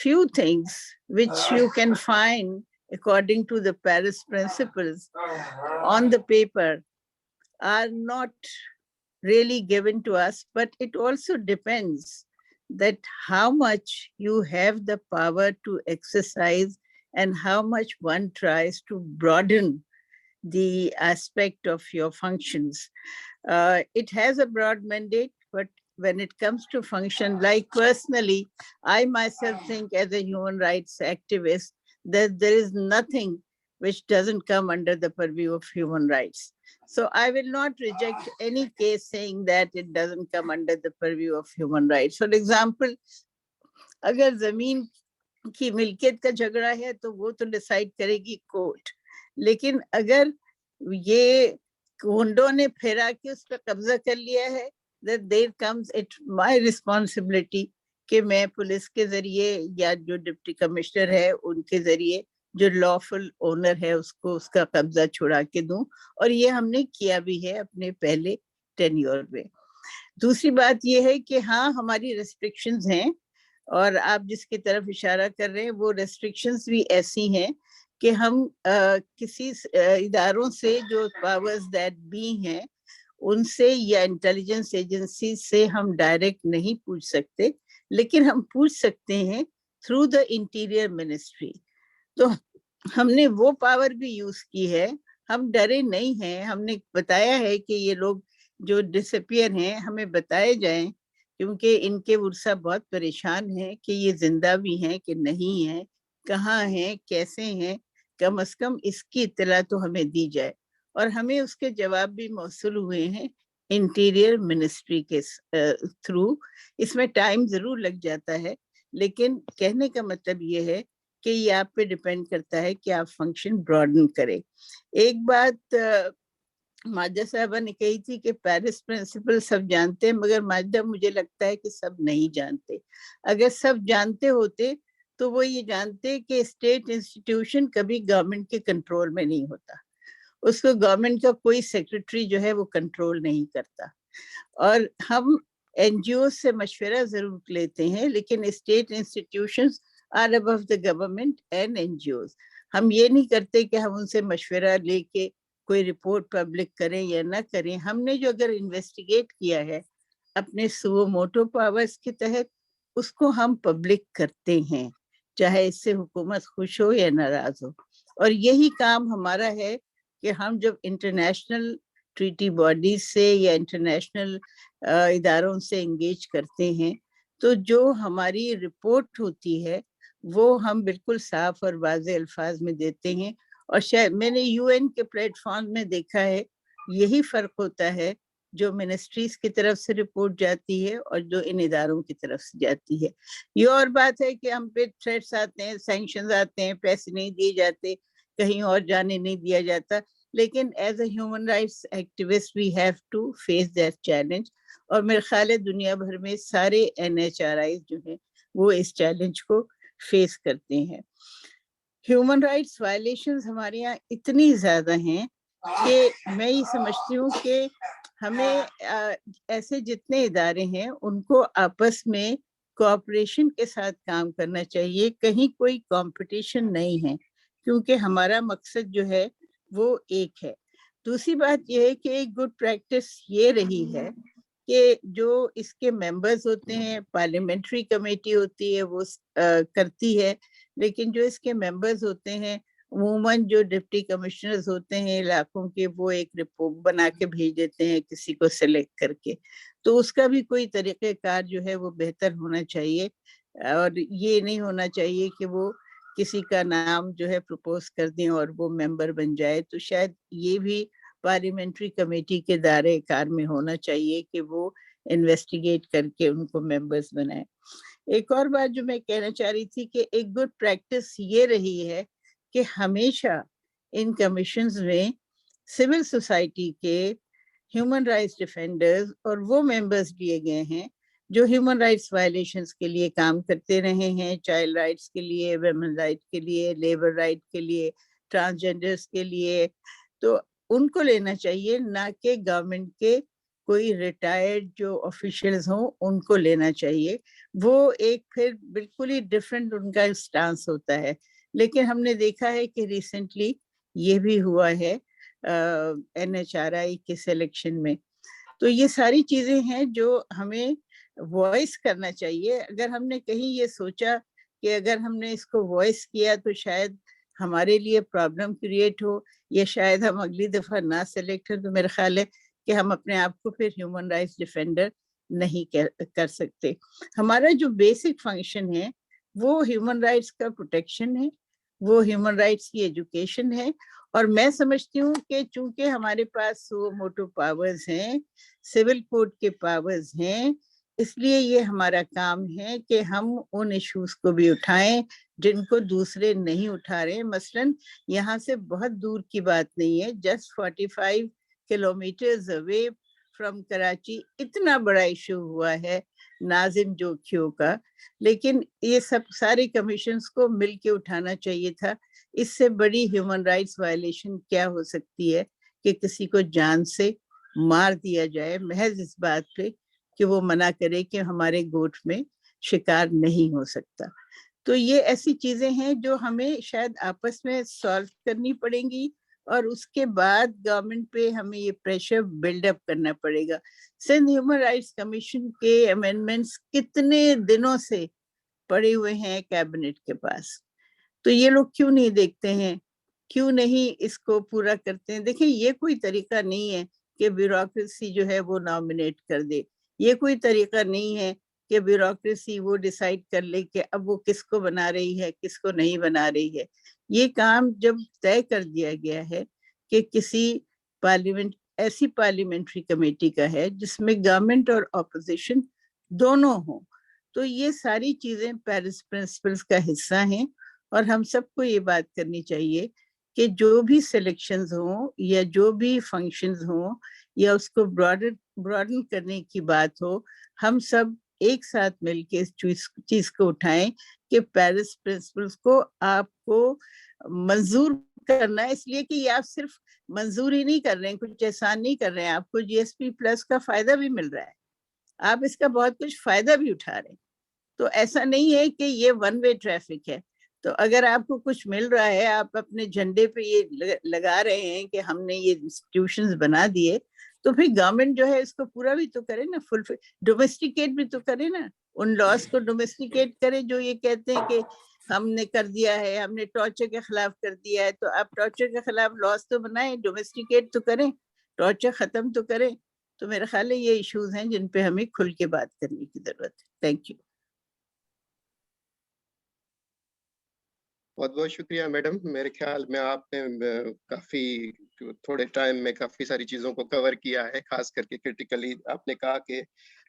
few things which you can find according to the Paris principles on the paper are not really given to us, but it also depends that how much you have the power to exercise and how much one tries to broaden the aspect of your functions. It has a broad mandate, but when it comes to function, like personally, I myself think as a human rights activist, that there is nothing which doesn't come under the purview of human rights. So I will not reject any case saying that it doesn't come under the purview of human rights. For example, agar zameen ki milkiyat ka jhagda hai, to wo to decide karegi court. Lekin agar ye गुंडों ने फेरा के उस पर कब्जा कर लिया है, that there comes it my responsibility कि मैं पुलिस के जरिए या जो डिप्टी कमिश्नर है उनके जरिए जो लॉफुल ओनर है उसको उसका कब्जा छुड़ा के दूं, और ये हमने किया भी है अपने पहले टेन्योर में. दूसरी बात ये है कि हाँ हमारी रेस्ट्रिक्शंस हैं, और आप जिसकी तरफ इशारा कर रहे हैं वो रेस्ट्रिक्शंस भी ऐसी हैं कि हम किसी इदारों से जो पावर्स दैट बी हैं उनसे या इंटेलिजेंस एजेंसी से हम डायरेक्ट नहीं पूछ सकते, लेकिन हम पूछ सकते हैं थ्रू द इंटीरियर मिनिस्ट्री. तो हमने वो पावर भी यूज की है, हम डरे नहीं हैं. हमने बताया है कि ये लोग जो डिसअपियर हैं हमें बताए जाएं, क्योंकि इनके उर्सा बहुत परेशान हैं कि ये जिंदा भी हैं कि नहीं हैं, कहाँ हैं, कैसे हैं, कम से कम इसकी इत्तला तो हमें दी जाए. और हमें उसके जवाब भी मौसूल हुए हैं इंटीरियर मिनिस्ट्री के थ्रू. इसमें टाइम जरूर लग जाता है, लेकिन कहने का मतलब ये है कि ये आप पे डिपेंड करता है कि आप फंक्शन ब्रॉडन करें. एक बात माजिदा साहबा ने कही थी कि पेरिस प्रिंसिपल सब जानते हैं, मगर माजिदा मुझे लगता है कि सब नहीं जानते. अगर सब जानते होते तो वो ये जानते कि स्टेट इंस्टीट्यूशन कभी गवर्नमेंट के कंट्रोल में नहीं होता, उसको गवर्नमेंट का कोई सेक्रेटरी जो है वो कंट्रोल नहीं करता. और हम एनजीओ से मशवरा जरूर लेते हैं, लेकिन state institutions are above the government and NGOs. हम ये नहीं करते कि हम उनसे मशवरा लेके कोई रिपोर्ट पब्लिक करें या ना करें. हमने जो अगर इन्वेस्टिगेट किया है अपने सुओ मोटो पावर्स के तहत, उसको हम पब्लिक करते हैं, चाहे इससे हुकूमत खुश हो या नाराज हो. और यही काम हमारा है कि हम जब इंटरनेशनल ट्रीटी बॉडीज से या इंटरनेशनल इदारों से इंगेज करते हैं, तो जो हमारी रिपोर्ट होती है वो हम बिल्कुल साफ और वाज़े अल्फाज में देते हैं. और शायद मैंने यूएन के प्लेटफॉर्म में देखा है यही फर्क होता है जो मिनिस्ट्रीज की तरफ से रिपोर्ट जाती है और जो इन इदारों की तरफ से जाती है. ये और बात है कि हम पे थ्रेट्स आते हैं, सैंक्शंस आते हैं, पैसे नहीं दिए जाते, कहीं और जाने नहीं दिया जाता, लेकिन as a human rights activist we have to face that challenge. और मेरे ख्याल है दुनिया भर में सारे NHRIs जो हैं वो इस चैलेंज को फेस करते हैं. ह्यूमन राइट्स वायलेशंस हमारे यहाँ इतनी ज्यादा हैं कि मैं ये समझती हूँ कि हमें ऐसे जितने इदारे हैं उनको आपस में कोऑपरेशन के साथ काम करना चाहिए. कहीं कोई कंपटीशन नहीं है, क्योंकि हमारा मकसद जो है वो एक है. दूसरी बात यह है कि एक गुड प्रैक्टिस ये रही है कि जो इसके मेंबर्स होते हैं, पार्लियामेंट्री कमेटी होती है वो करती है, लेकिन जो इसके मेंबर्स होते हैं अमूमन जो डिप्टी कमिश्नर्स होते हैं इलाकों के, वो एक रिपोर्ट बना के भेज देते हैं किसी को सिलेक्ट करके। तो उसका भी कोई तरीक़ेकार जो है वो बेहतर होना चाहिए, और ये नहीं होना चाहिए कि वो किसी का नाम जो है प्रपोज कर दें और वो मेंबर बन जाए। तो शायद ये भी पार्लियामेंट्री कमेटी के दायरे कार में होना चाहिए कि वो इन्वेस्टिगेट करके उनको मेंबर्स बनाए। एक और बात जो मैं कहना चाह रही थी कि एक गुड प्रैक्टिस ये रही है कि हमेशा इन कमीशंस में सिविल सोसाइटी के ह्यूमन राइट्स डिफेंडर्स और वो मेंबर्स लिए गए हैं जो ह्यूमन राइट्स वायलेशंस के लिए काम करते रहे हैं, चाइल्ड राइट्स के लिए, वुमेन राइट के लिए, लेबर राइट के लिए, ट्रांसजेंडर्स के लिए। तो उनको लेना चाहिए, ना कि गवर्नमेंट के कोई रिटायर्ड जो ऑफिशियल्स हों उनको लेना चाहिए। वो एक फिर बिल्कुल ही डिफरेंट उनका स्टांस होता है। लेकिन हमने देखा है कि रिसेंटली ये भी हुआ है NHRI के सिलेक्शन में। तो ये सारी चीजें हैं जो हमें वॉइस करना चाहिए। अगर हमने कहीं ये सोचा कि अगर हमने इसको वॉइस किया तो शायद हमारे लिए प्रॉब्लम क्रिएट हो, या शायद हम अगली दफा ना सिलेक्ट हो, तो मेरा ख्याल है कि हम अपने आप को फिर ह्यूमन राइट्स डिफेंडर नहीं कर सकते। हमारा जो बेसिक फंक्शन है वो ह्यूमन राइट्स का प्रोटेक्शन है, वो ह्यूमन राइट्स की एजुकेशन है। और मैं समझती हूँ कि चूंकि हमारे पास वो मोटो पावर्स हैं, सिविल कोड के पावर्स हैं, इसलिए ये हमारा काम है कि हम उन इश्यूज को भी उठाएं जिनको दूसरे नहीं उठा रहे। मसलन यहाँ से बहुत दूर की बात नहीं है, just 45 kilometres away from Karachi इतना बड़ा इशू हुआ है नाजिम जोखियों का, लेकिन ये सब सारे कमीशंस को मिलके उठाना चाहिए था। इससे बड़ी ह्यूमन राइट्स वायलेशन क्या हो सकती है कि किसी को जान से मार दिया जाए महज इस बात पे कि वो मना करे कि हमारे गोट में शिकार नहीं हो सकता। तो ये ऐसी चीजें हैं जो हमें शायद आपस में सॉल्व करनी पड़ेंगी, और उसके बाद गवर्नमेंट पे हमें ये प्रेशर बिल्डअप करना पड़ेगा। सिंध ह्यूमन राइट्स कमीशन के अमेंडमेंट्स कितने दिनों से पड़े हुए हैं कैबिनेट के पास, तो ये लोग क्यों नहीं देखते हैं, क्यों नहीं इसको पूरा करते हैं? देखिए ये कोई तरीका नहीं है कि ब्यूरोक्रेसी जो है वो नॉमिनेट कर दे, ये कोई तरीका नहीं है कि ब्यूरोक्रेसी वो डिसाइड कर ले कि अब वो किसको बना रही है किसको नहीं बना रही है। ये काम जब तय कर दिया गया है कि किसी ऐसी पार्लियामेंट्री कमेटी का है जिसमें गवर्नमेंट और ऑपोजिशन दोनों हों, तो ये सारी चीजें पेरिस प्रिंसिपल्स का हिस्सा हैं। और हम सबको ये बात करनी चाहिए कि जो भी सिलेक्शंस हों या जो भी फंक्शंस हों या उसको ब्रॉडन करने की बात हो, हम सब एक साथ मिलके इस चीज को उठाएं कि पेरिस प्रिंसिपल्स को आपको मंजूर करना है, इसलिए कि ये आप सिर्फ मंजूर ही नहीं कर रहे हैं, कुछ एहसान नहीं कर रहे हैं, आपको GSP प्लस का फायदा भी मिल रहा है, आप इसका बहुत कुछ फायदा भी उठा रहे हैं। तो ऐसा नहीं है कि ये वन वे ट्रैफिक है। तो अगर आपको कुछ मिल रहा है, आप अपने झंडे पे ये लगा रहे हैं कि हमने ये इंस्टीट्यूशंस बना दिए, तो फिर गवर्नमेंट जो है इसको पूरा भी तो करे ना, फुल डोमेस्टिकेट भी तो करे ना, उन लॉस को डोमेस्टिकेट करे जो ये कहते हैं कि हमने कर दिया है, हमने टॉर्चर के खिलाफ कर दिया है। तो आप टॉर्चर के खिलाफ लॉस तो बनाए, डोमेस्टिकेट तो करें, टॉर्चर खत्म तो करें। तो मेरा ख्याल है ये इश्यूज हैं जिन पे हमें खुल के बात करने की जरूरत है। Thank you. बहुत बहुत शुक्रिया मैडम। मेरे ख्याल में आपने काफी थोड़े टाइम में काफी सारी चीजों को कवर किया है, खास करके क्रिटिकली आपने कहा कि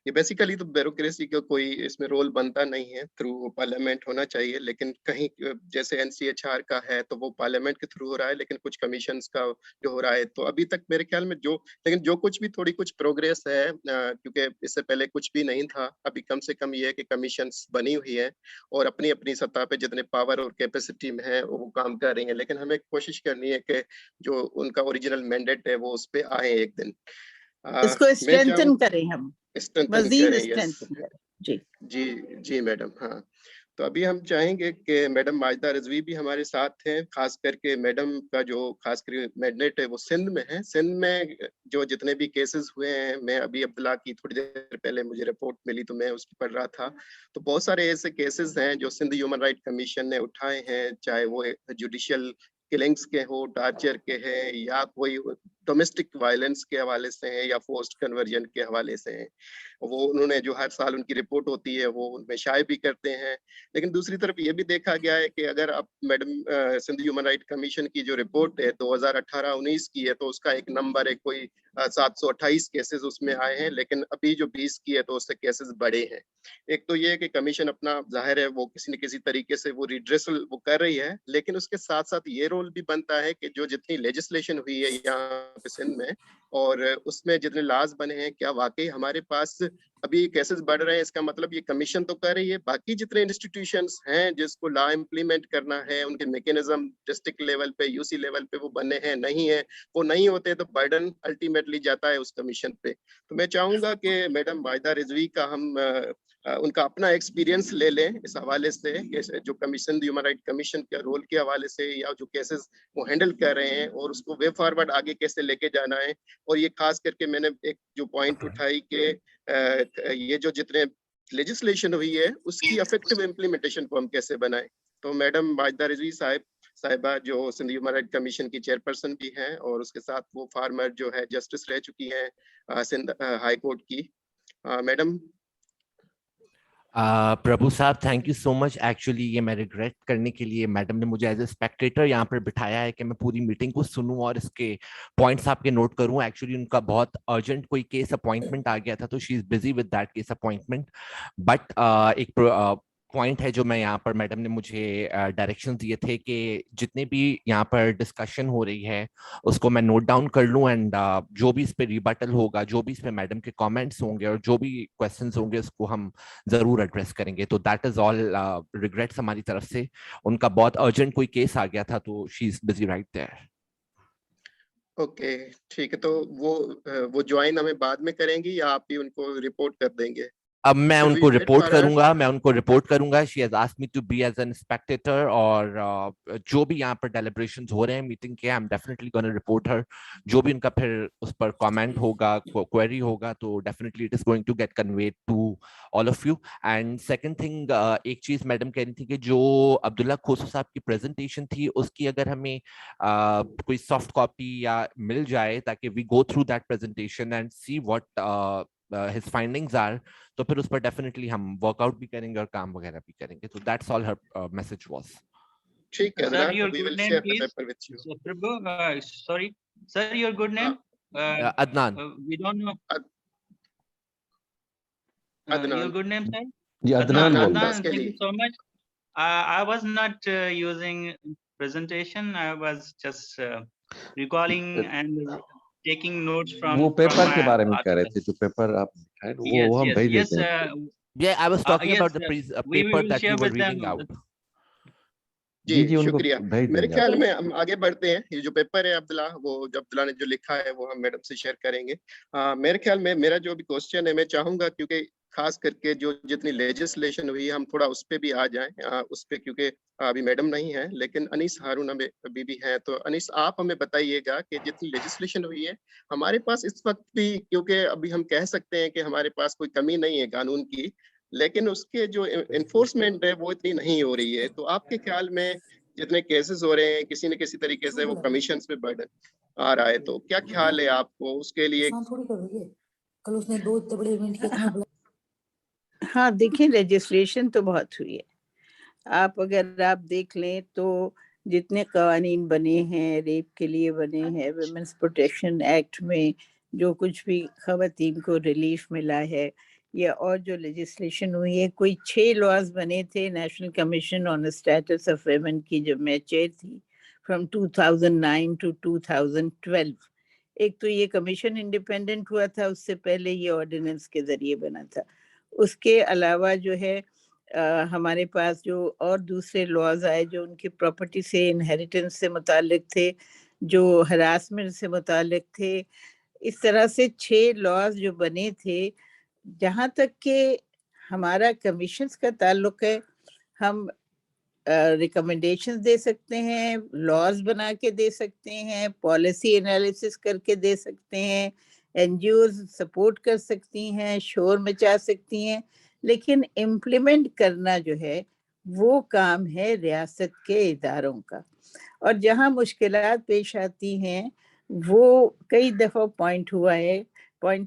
ये बेसिकली तो ब्यूरोक्रेसी का कोई इसमें रोल बनता नहीं है, थ्रू पार्लियामेंट होना चाहिए, लेकिन कहीं जैसे NCHR का है तो वो पार्लियामेंट के थ्रू हो रहा है, लेकिन कुछ कमीशंस का जो हो रहा है तो अभी तक मेरे ख्याल में लेकिन जो कुछ भी थोड़ी कुछ प्रोग्रेस है, क्योंकि इससे पहले कुछ भी नहीं था, अभी कम से कम ये है कि कमीशंस बनी हुई है और अपनी अपनी सतह पे जितने पावर और कैपेसिटी में है वो काम कर रही है, लेकिन हमें कोशिश करनी है कि जो उनका ओरिजिनल मैंडेट है वो उस पे आए एक दिन। इसको स्ट्रेंथन करें, हम स्ट्रेंथन मजीद करें। स्ट्रेंथन करें। जी जी जी मैडम। हाँ, तो अभी हम चाहेंगे कि मैडम माजिदा रिजवी भी हमारे साथ हैं, खास करके मैडम का जो खास कर मैंडेट है वो सिंध में है। सिंध में जो जितने भी केसेस हुए हैं, मैं अभी अब्दुल्ला की थोड़ी देर पहले मुझे रिपोर्ट मिली तो मैं उसकी पढ़ रहा था, तो बहुत सारे ऐसे केसेस हैं जो सिंध ह्यूमन राइट कमीशन ने उठाए हैं, चाहे वो जुडिशियल किलिंग्स के हो, टार्चर के हैं, या कोई डोमेस्टिक वायलेंस के हवाले से हैं, या फोर्स्ड कन्वर्जन के हवाले से हैं। वो उन्होंने जो हर साल उनकी रिपोर्ट होती है वो उनमें शाये भी करते हैं। लेकिन दूसरी तरफ ये भी देखा गया है कि अगर आप madam Sindh human right commission की जो रिपोर्ट है 2018-19 की है, तो उसका एक नंबर है कोई 728 केसेस उसमें आए हैं, लेकिन अभी जो 20 की है तो उससे केसेस बढ़े हैं। एक तो ये है कि कमीशन अपना जाहिर है वो किसी न किसी तरीके से वो रिड्रेसल वो कर रही है, लेकिन उसके साथ साथ ये रोल भी बनता है कि जो जितनी लेजिस्लेशन हुई है यहाँ पे सिंध में और उसमें जितने लाज बने हैं, क्या वाकई हमारे पास अभी केसेस बढ़ रहे हैं? इसका मतलब ये कमीशन तो कर रही है, बाकी जितने इंस्टीट्यूशंस हैं जिसको लॉ इम्प्लीमेंट करना है, उनके मैकेनिज्म डिस्ट्रिक्ट लेवल पे, यूसी लेवल पे वो बने हैं नहीं है, वो नहीं होते तो बर्डन अल्टीमेटली जाता है उस कमीशन पे। तो मैं चाहूंगा कि मैडम माजिदा रिजवी का हम उनका अपना एक्सपीरियंस ले लें इस हवाले से, जो कमीशन ह्यूमन राइट कमीशन के रोल के हवाले से या जो केसेस वो हैंडल कर रहे हैं और उसको वे फॉरवर्ड आगे कैसे लेके जाना है। और ये खास करके मैंने एक जो पॉइंट उठाई कि ये जो जितने लेजिस्लेशन हुई है उसकी इफेक्टिव इम्प्लीमेंटेशन को हम कैसे बनाएं। तो मैडम माजिदा रिजवी साहिबा जो सिंध ह्यूमन राइट कमीशन की चेयरपर्सन भी हैं और उसके साथ वो फार्मर जो है जस्टिस रह चुकी हैं सिंध हाई कोर्ट की। मैडम। प्रभु साहब, thank you so much. Actually ये मैं रिग्रेट करने के लिए मैडम ने मुझे एज ए स्पेक्टेटर यहाँ पर बिठाया है कि मैं पूरी मीटिंग को सुनूं और इसके पॉइंट्स आपके नोट करूं। एक्चुअली उनका बहुत अर्जेंट कोई केस अपॉइंटमेंट आ गया था, तो she is busy with that case appointment. But एक पॉइंट है जो मैं यहाँ पर, मैडम ने मुझे डायरेक्शन दिए थे कि जितने भी यहाँ पर डिस्कशन हो रही है उसको मैं नोट डाउन कर लूँ, एंड जो भी इस पे रिबटल होगा, जो भी इस पे मैडम के कमेंट्स होंगे और जो भी क्वेश्चंस होंगे उसको हम जरूर एड्रेस करेंगे। तो दैट इज ऑल रिग्रेट्स हमारी तरफ से। उनका बहुत अर्जेंट कोई केस आ गया था तो she is busy right there. Okay, ठीक है। तो वो ज्वाइन हमें बाद में करेंगी या आप ही उनको रिपोर्ट कर देंगे? अब मैं उनको रिपोर्ट करूंगा, she has asked me to be as an spectator, और जो भी यहाँ पर डेलिब्रेशंस हो रहे हैं मीटिंग के, I am definitely gonna report her. जो भी उनका फिर उस पर कमेंट होगा, क्वेरी होगा, तो definitely it is going to get conveyed to all of you. And second thing, एक चीज मैडम कह रही थी कि जो अब्दुल्ला खोसो साहब की प्रेजेंटेशन थी उसकी अगर हमें कोई सॉफ्ट कॉपी या मिल जाए ताकि we go through that presentation and see what his findings are, तो फिर उस पर डेफिनेटली हम वर्कआउट भी करेंगे और काम वगैरह भी करेंगे। तो that's all her message was. ठीक है Sir, your we will good name, share the please. paper with you. So, Prabhu, sorry, sir, your good name? Adnan. We don't know. Adnan. Your good name, sir? Ji Adnan Adnan, बोल रहा Adnan, thank you so much. I was not using presentation. I was just recalling and taking notes from. वो paper from के बारे में my कह रहे articles. थे, जो पेपर आप दिखाए वो Yes, हम yes, भेज yes. देते हैं। Yeah, I was talking Yes, about the we paper will that share you were with reading them. out. जी जी उनको शुक्रिया। भेज मेरे देंगे ख्याल आप। में हम आगे बढ़ते हैं। ये जो पेपर है अब्दुल्ला, वो जो अब्दुल्ला ने जो लिखा है वो हम मैडम से शेयर करेंगे। मेरे ख्याल में मेरा जो भी क्वेश्चन है, मैं चाहूंगा क्योंकि खास करके जो जितनी लेजिस्लेशन हुई है हम थोड़ा उस पे भी आ जाएं उस पे, क्योंकि अभी मैडम नहीं है लेकिन अनीस हारून हमें अभी भी है। तो अनीस आप हमें बताइएगा कि जितनी लेजिस्लेशन हुई है हमारे पास इस वक्त भी, क्योंकि अभी हम कह सकते हैं कि हमारे पास कोई कमी नहीं है कानून की, लेकिन उसके जो इन्फोर्समेंट है वो इतनी नहीं हो रही है। तो आपके ख्याल में जितने केसेस हो रहे हैं किसी न किसी तरीके से वो कमीशंस पे बर्डन आ रहा है, तो क्या ख्याल है आपको उसके लिए? कल उसने 2 इतने बड़े इवेंट किए। हाँ देखिए, लेजिस्लेशन तो बहुत हुई है। अगर आप देख लें तो जितने कानून बने हैं, रेप के लिए बने हैं, वुमेन्स प्रोटेक्शन एक्ट में जो कुछ भी खवातीन को रिलीफ मिला है, या और जो लेजिस्लेशन हुई है, कोई 6 लॉज बने थे national commission on the status of women की जब मैं चेयर थी, फ्रॉम 2009 टू 2012। एक तो ये कमीशन इंडिपेंडेंट हुआ था, उससे पहले ये ऑर्डिनेंस के जरिए बना था। उसके अलावा जो है हमारे पास जो और दूसरे लॉज आए जो उनकी प्रॉपर्टी से, इनहेरिटेंस से मुतालिक थे, जो हरासमेंट से मुतालिक थे। इस तरह से 6 लॉज जो बने थे। जहाँ तक कि हमारा कमीशंस का ताल्लुक है, ہم ریکمنڈیشن دے سکتے ہیں, لاز بنا کے دے سکتے ہیں, پالیسی انالیسس کر کے دے سکتے ہیں, این جی اوز سپورٹ کر سکتی ہیں, شور مچا سکتی ہیں, لیکن امپلیمنٹ کرنا جو ہے وہ کام ہے ریاست کے اداروں کا. اور جہاں مشکلات پیش آتی ہیں وہ کئی دفعہ پوائنٹ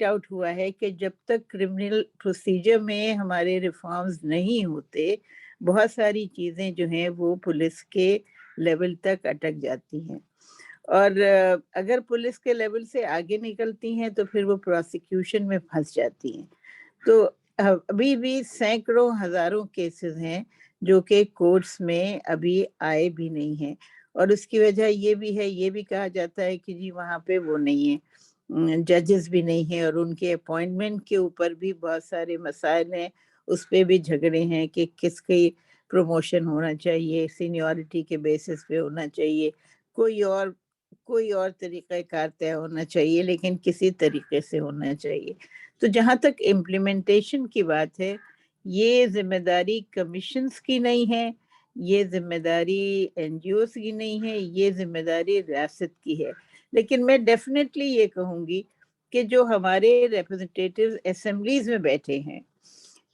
آؤٹ ہوا ہے کہ جب تک کرمنل پروسیجر میں ہمارے ریفارمز نہیں ہوتے, بہت ساری چیزیں جو ہیں وہ پولیس کے لیول تک اٹک جاتی ہیں, اور اگر پولیس کے لیول سے آگے نکلتی ہیں تو پھر وہ پروسیکیوشن میں پھنس جاتی ہیں. تو ابھی بھی سینکڑوں ہزاروں کیسز ہیں جو کہ کورٹس میں ابھی آئے بھی نہیں ہیں, اور اس کی وجہ یہ بھی ہے, یہ بھی کہا جاتا ہے کہ جی وہاں پہ وہ نہیں ہے, ججز بھی نہیں ہیں, اور ان کے اپوائنٹمنٹ کے اوپر بھی بہت سارے مسائل ہیں, اس پہ بھی جھگڑے ہیں کہ کس کی پروموشن ہونا چاہیے, سینیورٹی کے بیسس پہ ہونا چاہیے, کوئی اور طریقہ کار طے ہونا چاہیے, لیکن کسی طریقے سے ہونا چاہیے. تو جہاں تک امپلیمنٹیشن کی بات ہے, یہ ذمہ داری کمیشنز کی نہیں ہے, یہ ذمہ داری این جی اوز کی نہیں ہے, یہ ذمہ داری ریاست کی ہے. لیکن میں ڈیفینیٹلی یہ کہوں گی کہ جو ہمارے ریپرزنٹیٹیو اسمبلیز میں بیٹھے ہیں,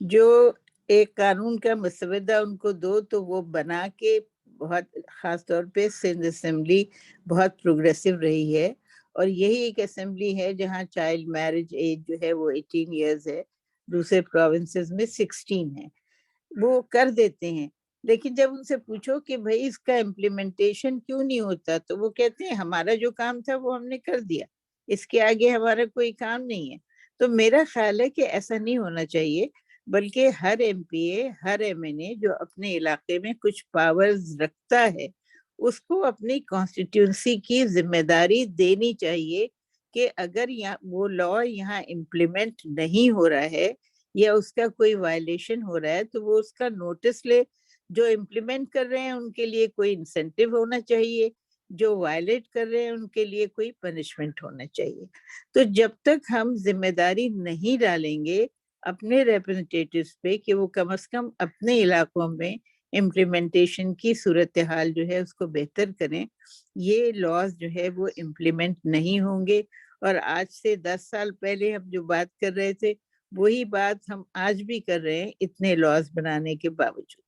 جو ایک قانون کا مسودہ ان کو دو تو وہ بنا کے, بہت خاص طور پہ سندھ اسمبلی بہت پروگریسو رہی ہے, اور یہی ایک اسمبلی ہے جہاں چائلڈ میرج ایج جو ہے وہ 18 ایئرز ہے, دوسرے پروونسز میں 16 ہے, وہ کر دیتے ہیں. لیکن جب ان سے پوچھو کہ بھائی اس کا امپلیمنٹیشن کیوں نہیں ہوتا, تو وہ کہتے ہیں ہمارا جو کام تھا وہ ہم نے کر دیا, اس کے آگے ہمارا کوئی کام نہیں ہے. تو میرا خیال ہے کہ ایسا نہیں ہونا چاہیے, بلکہ ہر ایم پی اے, ہر ایم این اے جو اپنے علاقے میں کچھ پاورز رکھتا ہے, اس کو اپنی کانسٹیٹیوئنسی کی ذمہ داری دینی چاہیے کہ اگر وہ لا یہاں امپلیمنٹ نہیں ہو رہا ہے یا اس کا کوئی وائلیشن ہو رہا ہے, تو وہ اس کا نوٹس لے. جو امپلیمنٹ کر رہے ہیں ان کے لیے کوئی انسینٹیو ہونا چاہیے, جو وائلیٹ کر رہے ہیں ان کے لیے کوئی پنشمنٹ ہونا چاہیے. تو جب تک ہم ذمہ داری نہیں ڈالیں گے اپنے ریپرزنٹیٹیوز پہ کہ وہ کم از کم اپنے علاقوں میں امپلیمنٹیشن کی صورتحال جو ہے اس کو بہتر کریں, یہ لاز جو ہے وہ امپلیمنٹ نہیں ہوں گے. اور آج سے 10 سال پہلے ہم جو بات کر رہے تھے وہی بات ہم آج بھی کر رہے ہیں اتنے لاز بنانے کے باوجود.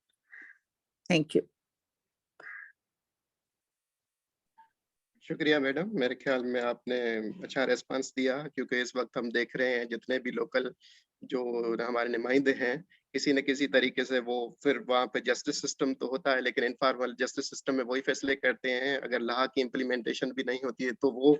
Thank you. شکریہ میڈم, میرے خیال میں آپ نے اچھا ریسپانس دیا, کیونکہ اس وقت ہم دیکھ رہے ہیں جتنے بھی لوکل جو ہمارے نمائندے ہیں, کسی نہ کسی طریقے سے وہ پھر وہاں پہ جسٹس سسٹم تو ہوتا ہے لیکن انفارمل جسٹس سسٹم میں وہی فیصلے کرتے ہیں. اگر لا کی امپلیمنٹیشن بھی نہیں ہوتی ہے تو وہ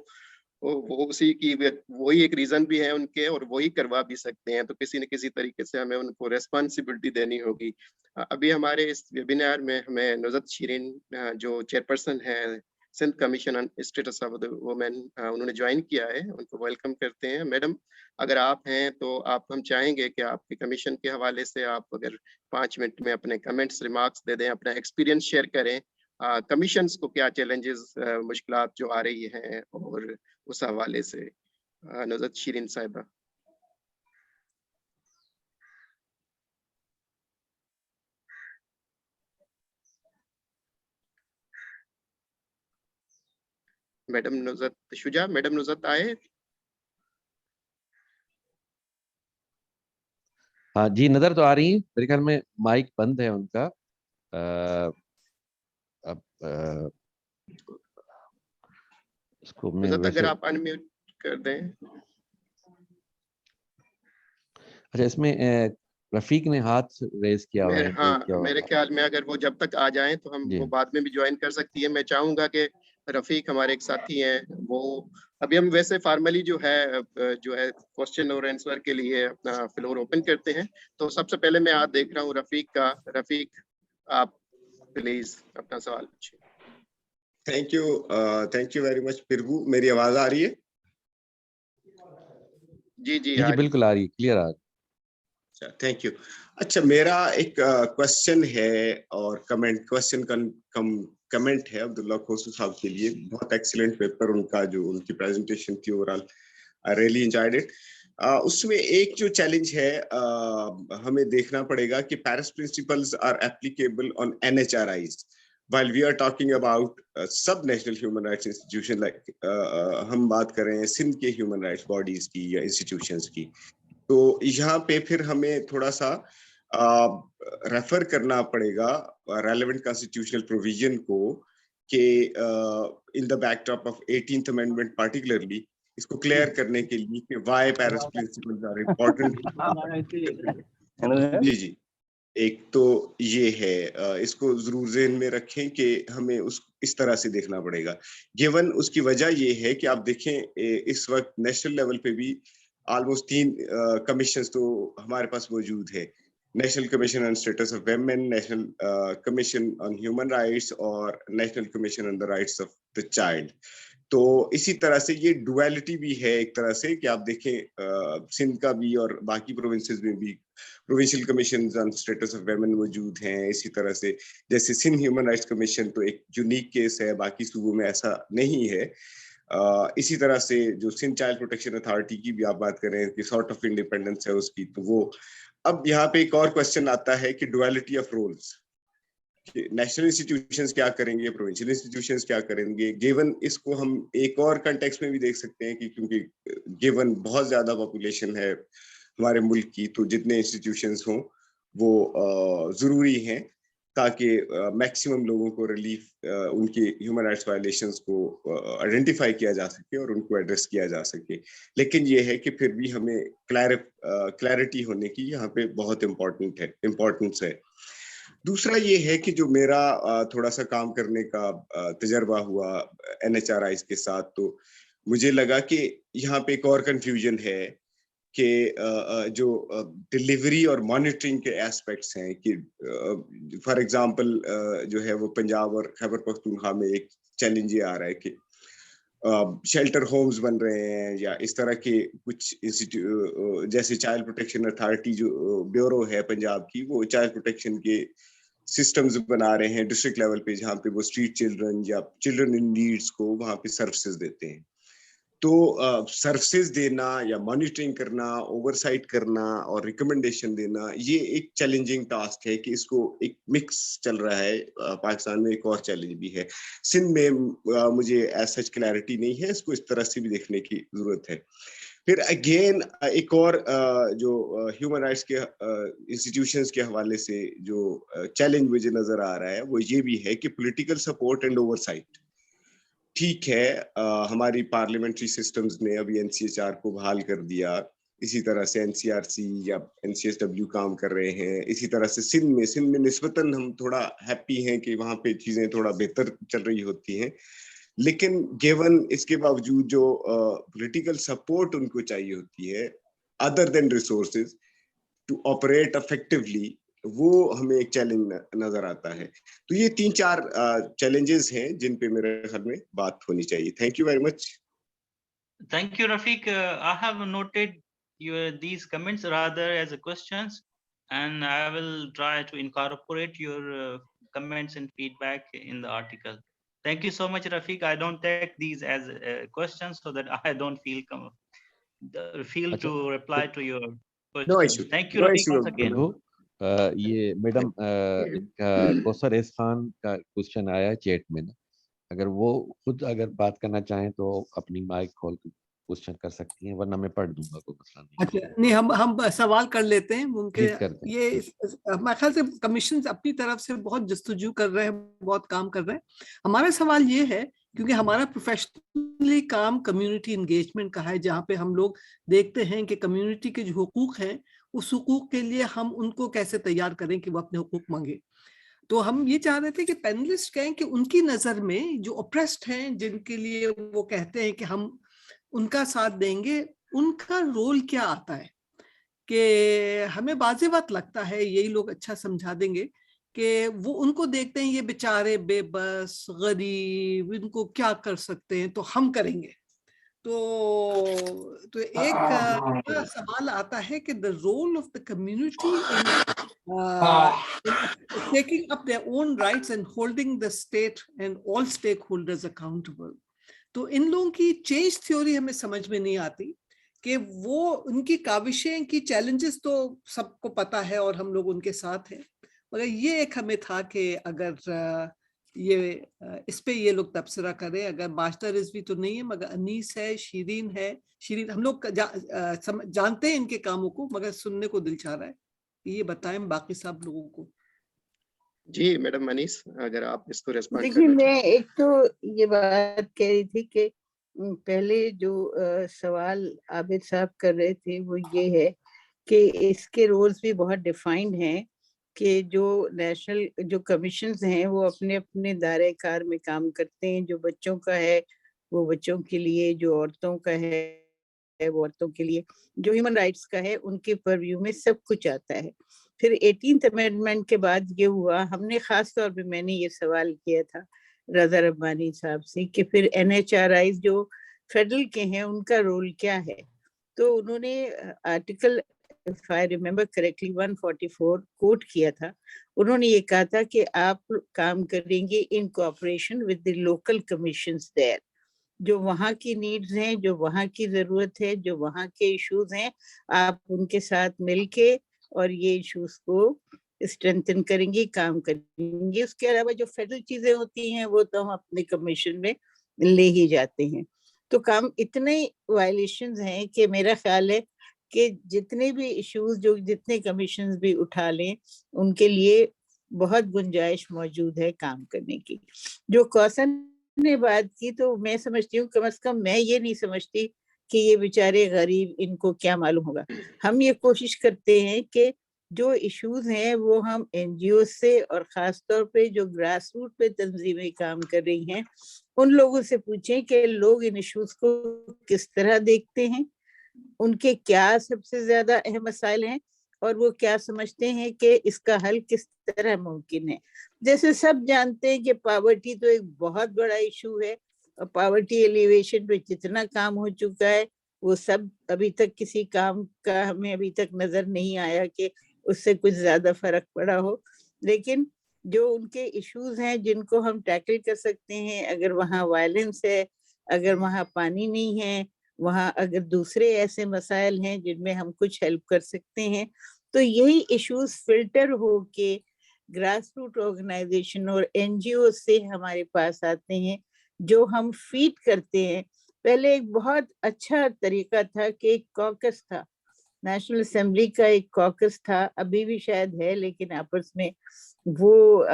اسی کی وہی ایک ریزن بھی ہے ان کے, اور وہی کروا بھی سکتے ہیں. تو کسی نہ کسی طریقے سے ہمیں ان کو ریسپانسبلٹی دینی ہوگی. ابھی ہمارے اس ویبینار میں ہمیں نوزت شیرین جو چیئرپرسن ہے Sindh commission on status of women, انہوں نے جوائن کیا ہے, ان کو ویلکم کرتے ہیں. میڈم اگر آپ ہیں تو ہم چاہیں گے کہ آپ کے کمیشن کے حوالے سے آپ اگر 5 منٹ میں اپنے کمنٹس ریمارکس دے دیں, اپنا ایکسپیرینس شیئر کریں, کمیشنز کو کیا چیلنجز مشکلات جو آ رہی ہیں, اور اس حوالے سے. نوزت شیرین صاحبہ. میڈم نوزت شجاع, میڈم نوزت آئے. ہاں جی, نظر تو آ رہی ہیں, میرے خیال میں مائک بند ہے ان کا. اب اس کو میں نوزت اگر ویسے آپ ان میوٹ کر دیں. اچھا, اس میں رفیق نے ہاتھ ریز کیا ہوا ہے, ہاں کیا میرے خیال میں اگر وہ جب تک آ جائیں تو ہم جی وہ بعد میں بھی جوائن کر سکتی ہے. میں چاہوں گا کہ رفیق ہمارے ایک ساتھی ہیں, وہ ابھی ہم ویسے فارملی جو ہے کوسچن اور آنسر کے لیے اپنا فلور اوپن کرتے ہیں. تو سب سے پہلے میں آپ دیکھ رہا ہوں رفیق کا. رفیق آپ پلیز اپنا سوال پوچھیں. Thank you very much Prabhu. میری آواز آ رہی ہے؟ جی جی بالکل آ رہی ہے, کلیئر آ رہی ہے. Thank you. اچھا, میرا ایک کوشچن ہے اور کمنٹ ہے عبداللہ کھوسو صاحب کے لیے. بہت ایکسیلنٹ پیپر ان کا, جو ان کی پریزنٹیشن تھی, overall I really enjoyed it. उसमें एक जो चैलेंज है हमें देखना पड़ेगा कि Paris principles are applicable on NHRIs while we are talking about sub-national human rights institution like हम बात कर रहे हैं सिंध के human rights bodies की या institutions की, तो यहाँ पे फिर हमें थोड़ा सा रेफर करना पड़ेगा relevant constitutional provision को कि in the backdrop of 18th amendment particularly इसको क्लियर करने के लिए कि why Paris principles are important। जी एक तो ये है, इसको जरूर ज़हन में रखें कि हमें इस तरह से देखना पड़ेगा। गिवन उसकी वजह ये है कि आप देखें इस वक्त नेशनल लेवल पे भी ऑलमोस्ट 3 कमीशंस तो हमारे पास मौजूद है, national commission on status of women, national commission on human rights और national commission on the rights of the child. तो इसी तरह से ये डुअलिटी भी है एक तरह से कि आप देखें सिंध का भी और बाकी प्रोविंसेस में भी provincial commission on status of women मौजूद हैं। इसी तरह से जैसे सिंध ह्यूमन राइट्स कमीशन तो एक यूनिक केस है, बाकी सूबों में ऐसा नहीं है। इसी तरह से जो सिंध चाइल्ड प्रोटेक्शन अथॉरिटी की भी आप बात करें कि सॉर्ट ऑफ इंडिपेंडेंस है उसकी, तो वो अब यहाँ पे एक और क्वेश्चन आता है कि duality of roles, national institutions क्या करेंगे, प्रोविंशियल इंस्टीट्यूशंस क्या करेंगे। गिवन इसको हम एक और कंटेक्स्ट में भी देख सकते हैं कि क्योंकि गिवन बहुत ज्यादा पॉपुलेशन है हमारे मुल्क की, तो जितने इंस्टीट्यूशंस हों वो जरूरी हैं ताकि मैक्सिमम लोगों को रिलीफ उनके ह्यूमन राइट्स वायलेशंस को आइडेंटिफाई किया जा सके और उनको एड्रेस किया जा सके। लेकिन ये है कि फिर भी हमें क्लैरिटी होने की यहाँ पे बहुत इम्पोर्टेंस है। दूसरा ये है कि जो मेरा थोड़ा सा काम करने का तजर्बा हुआ NHRIs के साथ, तो मुझे लगा कि यहाँ पे एक और कंफ्यूजन है कि जो डिलीवरी और मॉनिटरिंग के एस्पेक्ट्स हैं कि फॉर एग्जांपल जो है वो पंजाब और खैबर पख्तूनख्वा में एक चैलेंज ये आ रहा है कि शेल्टर होम्स बन रहे हैं या इस तरह के कुछ इंस्टीट्यूट, जैसे चाइल्ड प्रोटेक्शन अथॉरिटी जो ब्यूरो है पंजाब की, वो चाइल्ड प्रोटेक्शन के सिस्टम्स बना रहे हैं डिस्ट्रिक्ट लेवल पे, जहाँ पे वो स्ट्रीट चिल्ड्रन या चिल्ड्रन इन नीड्स को वहाँ पे सर्विसेज देते हैं। तो सर्विसेज देना या मॉनिटरिंग करना, ओवरसाइट करना और रिकमेंडेशन देना, ये एक चैलेंजिंग टास्क है कि इसको एक मिक्स चल रहा है पाकिस्तान में। एक और चैलेंज भी है सिंध में, मुझे एज सच क्लैरिटी नहीं है, इसको इस तरह से भी देखने की जरूरत है। फिर अगेन एक और जो ह्यूमन राइट्स के इंस्टीट्यूशंस के हवाले से जो चैलेंज मुझे नजर आ रहा है वो ये भी है कि पॉलिटिकल सपोर्ट एंड ओवरसाइट। ठीक है, हमारी पार्लियामेंट्री सिस्टम्स ने अभी NCHR को बहाल कर दिया, इसी तरह से NCRC या NCSW काम कर रहे हैं। इसी तरह से सिंध में निस्बतन हम थोड़ा हैप्पी हैं कि वहाँ पे चीजें थोड़ा बेहतर चल रही होती हैं, लेकिन गिवन इसके बावजूद जो पॉलिटिकल सपोर्ट उनको चाहिए होती है other than resources to operate effectively, वो हमें एक चैलेंज नजर आता है। तो ये 3-4 चैलेंजेस हैं जिन पे मेरे ख्याल में बात होनी चाहिए। Thank you very much. Thank you, Rafiq. I have noted these comments rather as questions, and I will try to incorporate your comments and feedback in the article. Thank you so much, Rafiq. I don't take these as questions so that I don't feel to reply to your questions. No issue. Thank you, Rafiq, once again. ये madam Kausar S Khan का question आया chat में ना, अगर वो खुद अगर बात करना चाहें तो अपनी माइक खोल के क्वेश्चन कर सकती हैं, वरना मैं पढ़ दूंगा, कोई मसला नहीं। अच्छा, नहीं हम सवाल कर लेते हैं उनके। ये हमारे ख्याल से कमीशन अपनी तरफ से बहुत जस्तजू कर रहे हैं, बहुत काम कर रहे हैं। हमारा सवाल ये है, क्योंकि हमारा प्रोफेशनली काम कम्युनिटी एंगेजमेंट का है, जहाँ पे हम लोग देखते हैं कि कम्युनिटी के जो हुकूक हैं उस हुकूक के लिए हम उनको कैसे तैयार करें कि वो अपने हुकूक मांगे। तो हम ये चाह रहे थे कि पैनलिस्ट कहें कि उनकी नजर में जो ऑप्रेस्ड हैं, जिनके लिए वो कहते हैं कि हम उनका साथ देंगे, उनका रोल क्या आता है। कि हमें बाज़े वक्त लगता है, यही लोग अच्छा समझा देंगे, कि वो उनको देखते हैं ये बेचारे बेबस गरीब, इनको क्या कर सकते हैं तो हम करेंगे। तो एक सवाल आता है कि the role of the community in taking up their own rights and holding the state and all stakeholders accountable. तो इन लोगों की चेंज थ्योरी हमें समझ में नहीं आती کہ وہ ان की काविशें की चैलेंजेस तो सबको पता है और हम लोग उनके साथ हैं, मगर ये एक हमें था कि अगर ये इस पे ये लोग तबसरा करें. अगर मास्टर रिजवी तो नहीं है, मगर अनीस है, शीरीन हम लोग जानते हैं इनके कामों को, मगर सुनने को दिल चाह रहा है. ये बताएं बाकी सब लोगों को. जी मैडम अनीस, अगर आप इसको रेस्पॉन्ड देखिए, करना मैं एक तो ये बात कह रही थी कि पहले जो सवाल आबिद साहब कर रहे थे वो ये है कि इसके रोल्स भी बहुत डिफाइंड हैं, कि जो नेशनल जो कमीशंस हैं वो अपने अपने दायरे कार में काम करते हैं. जो बच्चों का है वो बच्चों के लिए, जो औरतों का है वो औरतों के लिए, जो ह्यूमन राइट्स का है उनके परव्यू में सब कुछ आता है. फिर 18th अमेंडमेंट के बाद ये हुआ, हमने खास तौर पे मैंने ये सवाल किया था रजा रब्बानी साहब से कि फिर NHRIs जो फेडरल के हैं उनका रोल क्या है. तो उन्होंने article, if I remember correctly, 144 quote किया था. उन्होंने ये कहा था कि आप काम करेंगे in cooperation with the local commissions there. जो वहाँ की नीड्स हैं, जो वहाँ की जरूरत है, जो वहाँ के इश्यूज हैं, आप उनके साथ मिलके और ये इश्यूज को स्ट्रेंथन करेंगे, काम करेंगे. उसके अलावा जो फेडरल चीजें होती हैं वो तो हम अपने कमीशन में ले ही जाते हैं. तो काम इतने वायलेशंस हैं कि मेरा ख्याल है कि जितने भी इश्यूज जो जितने कमीशंस भी उठा लें उनके लिए बहुत गुंजाइश मौजूद है काम करने की. जो कौशन ने बात की तो मैं समझती हूँ, कम से कम मैं ये नहीं समझती कि ये बेचारे गरीब, इनको क्या मालूम होगा. हम ये कोशिश करते हैं कि जो इश्यूज हैं वो हम NGO से और खास तौर पे जो ग्रास रूट पे तंजीमें काम कर रही हैं उन लोगों से पूछें कि लोग इन इश्यूज को किस तरह देखते हैं, उनके क्या सबसे ज्यादा अहम मसाइल हैं और वो क्या समझते हैं कि इसका हल किस तरह मुमकिन है. जैसे सब जानते हैं कि पावर्टी तो एक बहुत बड़ा इशू है और पावर्टी एलिवेशन पे जितना काम हो चुका है वो सब अभी तक किसी काम का हमें अभी तक नजर नहीं आया कि उससे कुछ ज्यादा फर्क पड़ा हो. लेकिन जो उनके इश्यूज हैं जिनको हम टैकल कर सकते हैं, अगर वहाँ वायलेंस है, अगर वहाँ पानी नहीं है, वहाँ अगर दूसरे ऐसे मसाइल हैं जिनमें हम कुछ हेल्प कर सकते हैं, तो यही इश्यूज फिल्टर हो के ग्रास रूट ऑर्गेनाइजेशन और NGO से हमारे पास आते हैं जो हम फीड करते हैं. पहले एक बहुत अच्छा तरीका था कि एक कॉकस था, नेशनल असेंबली का एक कॉकस था, अभी भी शायद है लेकिन आपस में वो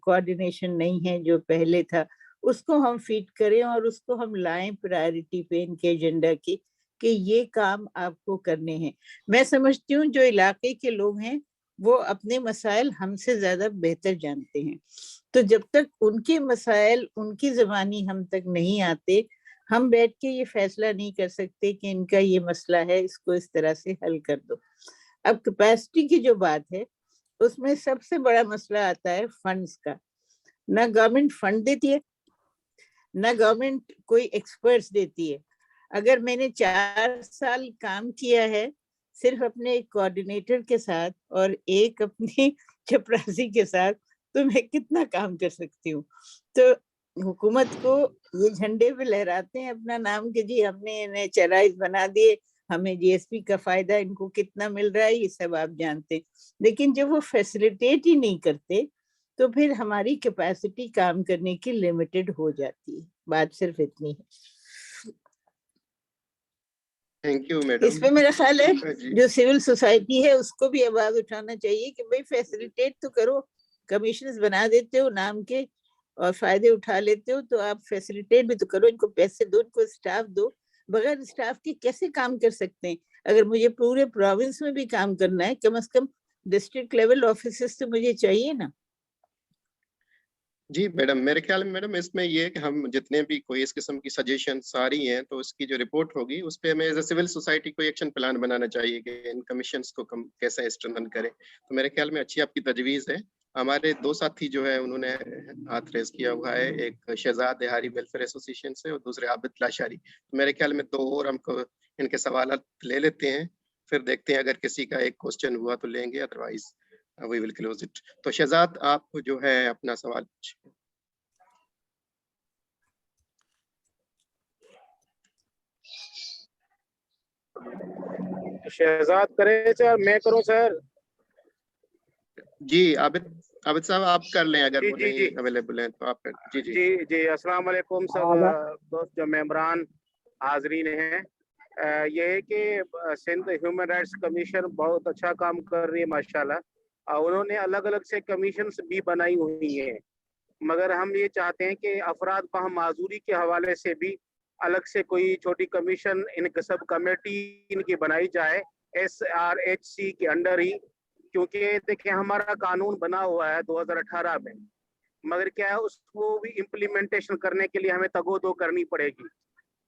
कोऑर्डिनेशन नहीं है जो पहले था. उसको हम फीड करें और उसको हम लाएं प्रायोरिटी पे इनके एजेंडा की कि ये काम आपको करने हैं. मैं समझती हूँ जो इलाके के लोग हैं वो अपने मसाइल हमसे ज्यादा बेहतर जानते हैं. तो जब तक उनके मसाइल उनकी ज़बानी हम तक नहीं आते, हम बैठ के ये फैसला नहीं कर सकते कि इनका ये मसला है, इसको इस तरह से हल कर दो. अब कैपेसिटी की जो बात है उसमें सबसे बड़ा मसला आता है फंड्स का. ना गवर्नमेंट फंड देती है, ना गवर्नमेंट कोई एक्सपर्ट्स देती है. अगर मैंने 4 साल काम किया है सिर्फ अपने कोऑर्डिनेटर के साथ और एक अपनी चपरासी के साथ, तो मैं कितना काम कर सकती हूँ. तो हुकूमत को ये झंडे पे लहराते हैं अपना नाम कि जी हमने NHRIs बना दिए, हमें GSP का फायदा इनको कितना मिल रहा है, ये सब आप जानते हैं. लेकिन जब वो फैसिलिटेट ही नहीं करते तो फिर हमारी कैपेसिटी काम करने की लिमिटेड हो जाती है. बात सिर्फ इतनी है. Thank you madam. इसमें मेरा ख्याल है जो सिविल सोसाइटी है उसको भी आवाज उठाना चाहिए कि भाई फैसिलिटेट तो करो. कमीशंस बना देते हो नाम के और फायदे उठा लेते हो, तो आप फैसिलिटेट भी तो करो. इनको पैसे दो, इनको स्टाफ दो. बगैर स्टाफ के कैसे काम कर सकते हैं? अगर मुझे पूरे प्रोविंस में भी काम करना है, कम से कम डिस्ट्रिक्ट लेवल ऑफिसर्स तो मुझे चाहिए ना. जी मैडम, मेरे ख्याल में मैडम इसमें ये है कि हम जितने भी कोई इस किस्म की सजेशन सारी हैं तो उसकी जो रिपोर्ट होगी उस पे हमें एज ए सिविल सोसाइटी को एक्शन प्लान बनाना चाहिए कि इन कमीशंस को कैसे स्ट्रेंथन करें. तो मेरे ख्याल में अच्छी आपकी तजवीज़ है. हमारे 2 साथी जो है उन्होंने हाथ रेज किया हुआ है, एक शहजाद देहारी वेलफेयर एसोसिएशन से और दूसरे आबिद लाशारी. तो मेरे ख्याल में 2 और हमको इनके सवाल ले लेते हैं, फिर देखते हैं अगर किसी का एक क्वेश्चन हुआ तो लेंगे, otherwise we will close it. तो शहजाद आप जो है अपना सवाल. शहजाद करे सर, मैं करूं सर? जी आबिद साहब आप कर लें, अगर वो नहीं अवेलेबल हैं तो आप कर। जी जी जी जी, अस्सलाम वालेकुम सब दोस्त जो मेंबरान हाजरीन हैं। ये है कि सिंध ह्यूमन राइट्स कमीशन बहुत अच्छा काम कर रही है माशाल्लाह। उन्होंने अलग अलग से कमीशंस भी बनाई हुई हैं, मगर हम ये चाहते हैं कि अफराद बहम माजूरी के हवाले से भी अलग से कोई छोटी कमीशन इन सब कमेटी इनकी बनाई जाए SRHC के अंडर ही। क्योंकि देखिए हमारा कानून बना हुआ है 2018 में, मगर क्या है उसको भी इम्प्लीमेंटेशन करने के लिए हमें तगोदो करनी पड़ेगी।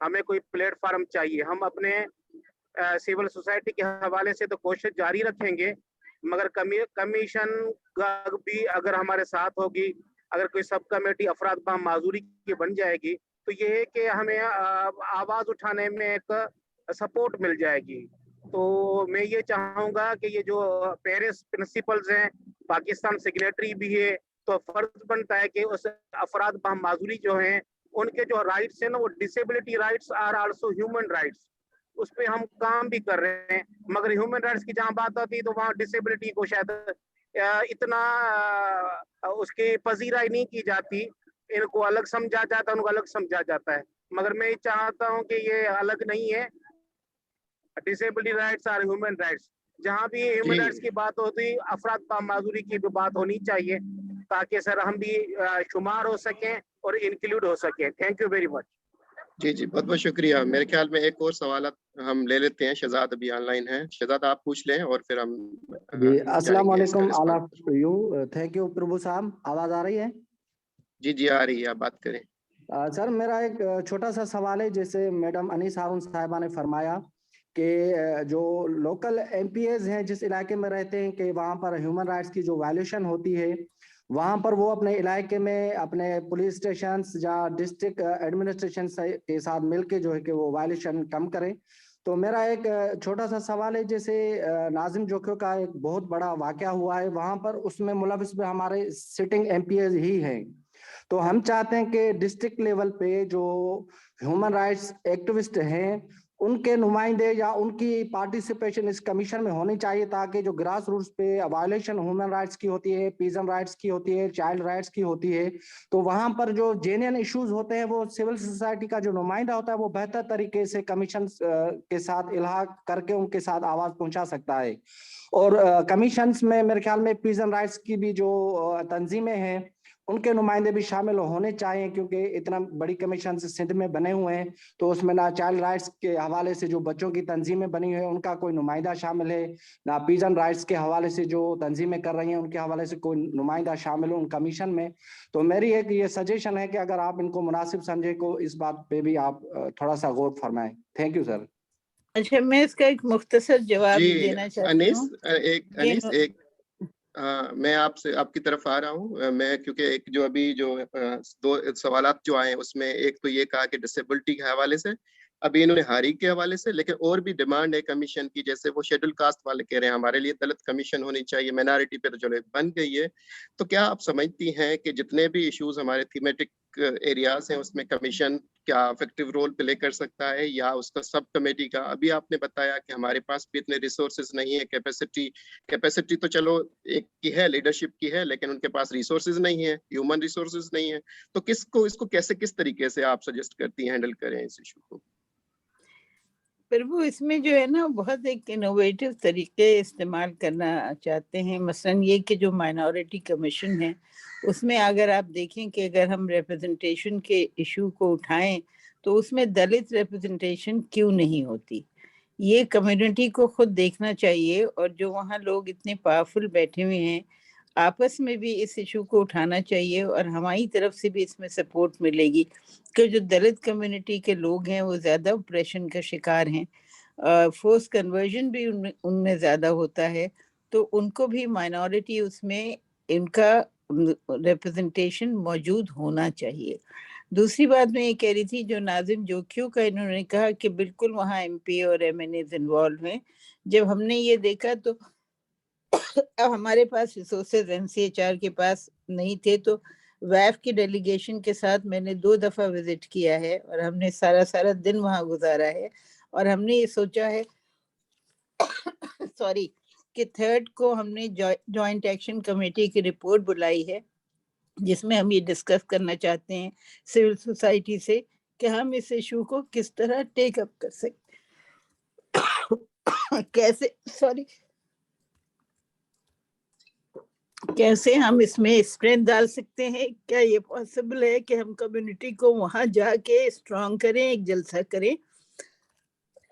हमें कोई प्लेटफार्म चाहिए। हम अपने सिविल सोसाइटी के हवाले से तो कोशिश जारी रखेंगे, मगर कमीशन का भी अगर हमारे साथ होगी, अगर कोई सब कमेटी अफराद बहम माजूरी की बन जाएगी तो ये है कि हमें आवाज उठाने में एक सपोर्ट मिल जाएगी। तो मैं ये चाहूँगा कि ये जो पेरिस प्रिंसिपल्स हैं, पाकिस्तान सिग्नेटरी भी है, तो फर्ज बनता है कि उस अफराद बहम माजूरी जो हैं उनके जो राइट्स हैं ना, वो disability rights are also human rights, उस पर हम काम भी कर रहे हैं। मगर ह्यूमन राइट्स की जहाँ बात आती है तो वहाँ डिसेबिलिटी को शायद इतना उसकी पजीराई नहीं की जाती। इनको अलग समझा जाता है, उनको अलग समझा जाता है, मगर मैं चाहता हूँ कि ये अलग नहीं है। डिसेबिलिटी राइट्स और ह्यूमन राइट्स, जहाँ भी ह्यूमन राइट्स की बात होती, अफराद बहम माजूरी की भी बात होनी चाहिए, ताकि सर हम भी शुमार हो सकें और इंक्लूड हो सकें। Thank you very much. जी जी, बहुत बहुत शुक्रिया। मेरे ख्याल में एक और सवाल हम ले लेते हैं। शहजाद अभी ऑनलाइन है, शहजाद आप पूछ लें और फिर हम जी। अस्सलाम वालेकुम, all of you. Thank you Prabhu साहब। आवाज आ रही है? जी जी आ रही है, आप बात करें। सर मेरा एक छोटा सा सवाल है। जैसे मैडम अनीस हारून साहिबा ने फरमाया कि जो लोकल MPs हैं जिस इलाके में रहते हैं कि वहाँ पर ह्यूमन राइट्स की जो वायलेशन होती है, वहाँ पर वो अपने इलाके में अपने पुलिस स्टेशन या डिस्ट्रिक्ट एडमिनिस्ट्रेशन के साथ मिलके जो है कि वो वायलेशन कम करें। तो मेरा एक छोटा सा सवाल है, जैसे नाजिम जोखियों का एक बहुत बड़ा वाकया हुआ है वहाँ पर, उसमें मुलविस भी हमारे सिटिंग MPs ही हैं। तो हम चाहते हैं कि डिस्ट्रिक्ट लेवल पे जो ह्यूमन राइट्स एक्टिविस्ट हैं उनके नुमाइंदे या उनकी पार्टिसिपेशन इस कमीशन में होनी चाहिए, ताकि जो ग्रास रूट्स पे वायलेशन ह्यूमन राइट्स की होती है, पीजन राइट्स की होती है, चाइल्ड राइट्स की होती है, तो वहां पर जो जेन्युइन इश्यूज होते हैं वो सिविल सोसाइटी का जो नुमाइंदा होता है वो बेहतर तरीके से कमीशन के साथ इल्हाक करके उनके साथ आवाज पहुंचा सकता है। और कमीशंस में मेरे ख्याल में पीजन राइट्स की भी जो तंजीमें हैं उनके नुमाइंदे भी शामिल होने चाहिए, क्योंकि इतना बड़ी कमीशन सिंध में बने हुए हैं तो उसमें ना चाइल्ड राइट्स के हवाले से जो बच्चों की तंजीमें बनी हुई है उनका कोई नुमाइंदा शामिल है, ना पीजन राइट्स के हवाले से जो तंजीमें कर रही हैं उनके हवाले से कोई नुमाइंदा शामिल हो उन कमीशन में। तो मेरी एक ये सजेशन है कि अगर आप इनको मुनासिब समझे को इस बात पे भी आप थोड़ा सा गौर फरमाएं। Thank you sir. अच्छा, मैं इसका एक मुख्तसर जवाब देना चाहती हूँ। अनीस मैं आपसे आपकी तरफ आ रहा हूँ। मैं क्योंकि एक जो अभी जो दो सवालात जो आए उसमें एक तो ये कहा कि डिसेबिलिटी के हवाले से अभी इन्होंने हारी के हवाले से, लेकिन और भी डिमांड है कमीशन की। जैसे वो शेड्यूल कास्ट वाले कह रहे हैं हमारे लिए दलित कमीशन होनी चाहिए, माइनॉरिटी पे तो चलो बन गई है। तो क्या आप समझती हैं कि जितने भी इश्यूज हमारे थीमेटिक एरियाज हैं उसमें कमीशन क्या इफेक्टिव रोल प्ले कर सकता है, या उसका सब कमेटी का? अभी आपने बताया कि हमारे पास भी इतने रिसोर्सेज नहीं है, कैपेसिटी तो चलो एक की है, लीडरशिप की है, लेकिन उनके पास रिसोर्सेज नहीं है, ह्यूमन रिसोर्सेज नहीं है। तो इसको कैसे किस तरीके से आप सजेस्ट करती हैं हैंडल करें इस इशू को? प्रभु इसमें जो है ना बहुत एक इनोवेटिव तरीके इस्तेमाल करना चाहते हैं। मसलन ये कि जो माइनॉरिटी कमीशन है उसमें अगर आप देखें कि अगर हम रिप्रेजेंटेशन के इशू को उठाएं तो उसमें दलित रिप्रेजेंटेशन क्यों नहीं होती, ये कम्युनिटी को खुद देखना चाहिए। और जो वहाँ लोग इतने पावरफुल बैठे हुए हैं आपस में भी इस इशू को उठाना चाहिए और हमारी तरफ से भी इसमें सपोर्ट मिलेगी कि जो दलित कम्युनिटी के लोग हैं वो ज़्यादा ऑपरेशन का शिकार हैं, फोर्स कन्वर्जन भी उनमें ज़्यादा होता है, तो उनको भी माइनॉरिटी उसमें इनका रिप्रेजेंटेशन मौजूद होना चाहिए। दूसरी बात मैं ये कह रही थी, जो नाजिम जोखियों का इन्होंने कहा कि बिल्कुल वहाँ MP और MNAs इन्वॉल्व हैं। जब हमने ये देखा तो अब हमारे पास रिसोर्सेज NCHR के पास नहीं थे, तो वैफ की डेलीगेशन के साथ मैंने 2 दफ़ा विजिट किया है और हमने सारा दिन वहाँ गुजारा है। और हमने ये सोचा है सॉरी कि 3rd को हमने जॉइंट एक्शन कमेटी की रिपोर्ट बुलाई है, जिसमें हम ये डिस्कस करना चाहते हैं सिविल सोसाइटी से कि हम इस इशू को किस तरह टेक अप कर सकते कैसे हम इसमें स्ट्रेंथ डाल सकते हैं। क्या ये पॉसिबल है कि हम कम्युनिटी को वहां जाके स्ट्रॉन्ग करें, एक जलसा करें।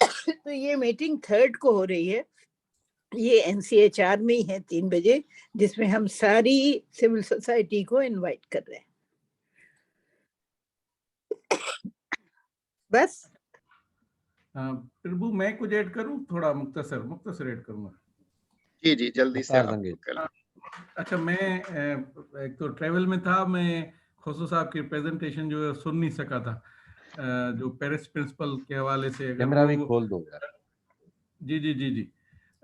तो ये मीटिंग 3rd को हो रही है, ये NCHR में ही है 3 बजे, जिसमें हम सारी सिविल सोसाइटी को इनवाइट कर रहे हैं। बस प्रभु मैं कुछ ऐड करूं, थोड़ा मुख्तसर ऐड करूंगा। जी जी जल्दी से। अच्छा, मैं एक तो ट्रैवल में था, मैं खुशू साहब की प्रेजेंटेशन जो है सुन नहीं सका था, जो पेरिस प्रिंसिपल के हवाले से। कैमरा भी खोल दो यार। जी जी जी जी।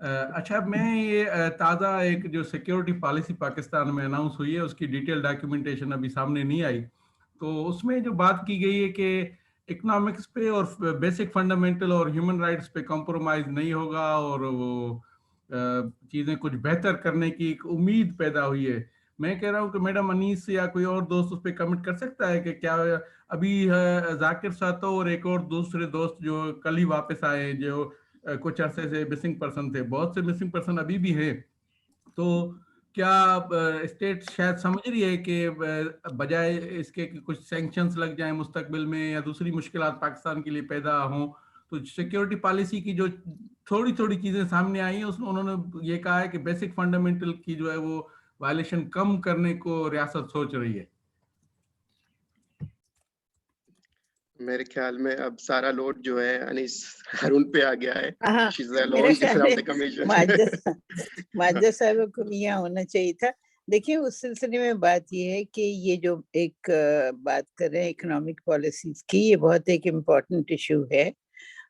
अच्छा, मैं ये ताज़ा एक जो सिक्योरिटी पॉलिसी पाकिस्तान में अनाउंस हुई है, उसकी डिटेल डॉक्यूमेंटेशन अभी सामने नहीं आई, तो उसमें जो बात की गई है कि इकोनॉमिक्स पे और बेसिक फंडामेंटल और ह्यूमन राइट्स पे कॉम्प्रोमाइज नहीं होगा, और वो चीज़ें कुछ बेहतर करने की एक उम्मीद पैदा हुई है। मैं कह रहा हूँ कि मैडम अनीस या कोई और दोस्त उस पर कमेंट कर सकता है कि क्या अभी जाकिर सातो और एक और दूसरे दोस्त जो कल ही वापस आए, जो कुछ अरसे से मिसिंग पर्सन थे, बहुत से मिसिंग पर्सन अभी भी हैं, तो क्या स्टेट शायद समझ रही है कि बजाय इसके कि कुछ सैंक्शंस लग जाएं मुस्तकबिल में या दूसरी मुश्किलात पाकिस्तान के लिए पैदा हों, तो सिक्योरिटी पॉलिसी की जो थोड़ी थोड़ी चीजें सामने आई हैं, उसमें उन्होंने ये कहा है कि बेसिक फंडामेंटल की जो है वो वायलेशन कम करने को रियासत सोच रही है। मेरे ख्याल में अब सारा लोड जो है अनीस हारून पे आ गया है। माजद साहब को यहाँ होना चाहिए था। देखिए, उस सिलसिले में बात ये है कि ये जो एक बात कर रहे हैं इकोनॉमिक पॉलिसीज की, ये बहुत एक इम्पोर्टेंट इशू है,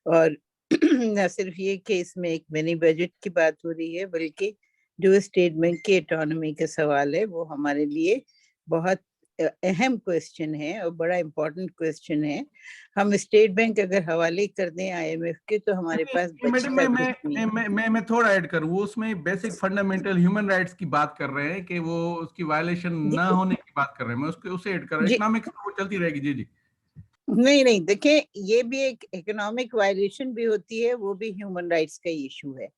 और न सिर्फ ये कि इसमें एक मिनी बजट की बात हो रही है, बल्कि जो स्टेट बैंक की ऑटोनॉमी का सवाल है वो हमारे लिए बहुत अहम क्वेश्चन है और बड़ा इम्पोर्टेंट क्वेश्चन है। हम स्टेट बैंक अगर हवाले कर दें IMF के, तो हमारे पास मैं थोड़ा ऐड करूँ, उसमें बेसिक फंडामेंटल ह्यूमन राइट्स की बात कर रहे हैं कि वो उसकी वायलेशन ना होने की बात कर रहे हैं, मैं उसे ऐड कर रहा हूँ। इकोनॉमिक्स वो चलती रहेगी। जी जी नहीं, देखिए, ये भी एक इकोनॉमिक वायलेशन भी होती है, वो भी ह्यूमन राइट्स का इशू है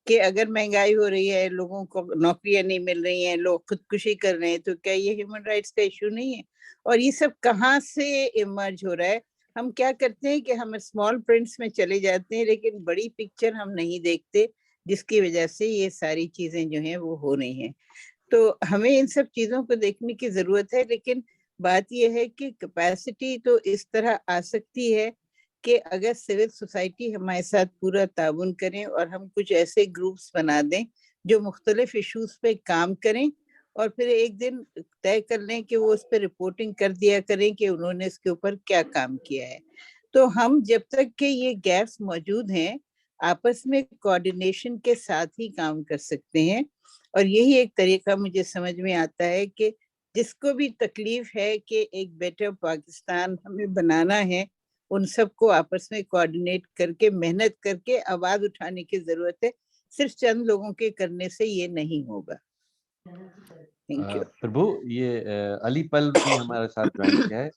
कि अगर महंगाई हो रही है, लोगों को नौकरियां नहीं मिल रही हैं, लोग खुदकुशी कर रहे हैं, तो क्या ये ह्यूमन राइट्स का इशू नहीं है? और ये सब कहाँ से इमर्ज हो रहा है? हम क्या करते हैं कि हम स्मॉल प्रिंट्स में चले जाते हैं, लेकिन बड़ी पिक्चर हम नहीं देखते, जिसकी वजह से ये सारी चीजें जो हैं वो हो रही हैं। तो हमें इन सब चीजों को देखने की जरूरत है, लेकिन बात यह है कि कैपेसिटी तो इस तरह आ सकती है कि अगर सिविल सोसाइटी हमारे साथ पूरा ताउन करें और हम कुछ ऐसे ग्रुप्स बना दें जो मुख्तलिफ इश्यूज पे काम करें, और फिर एक दिन तय कर लें कि वो उस पर रिपोर्टिंग कर दिया करें कि उन्होंने इसके ऊपर क्या काम किया है। तो हम जब तक के ये गैप्स मौजूद हैं, आपस में कोऑर्डिनेशन के साथ ही काम कर सकते हैं। और यही एक तरीका मुझे समझ में आता है कि जिसको भी तकलीफ है कि एक बेटर पाकिस्तान हमें बनाना है, उन सबको आपस में कोऑर्डिनेट करके मेहनत करके आवाज उठाने की जरूरत है। सिर्फ चंद लोगों के करने से ये नहीं होगा। Thank you. प्रभु, ये अली पल भी हमारे साथ ज्वाइन किया है।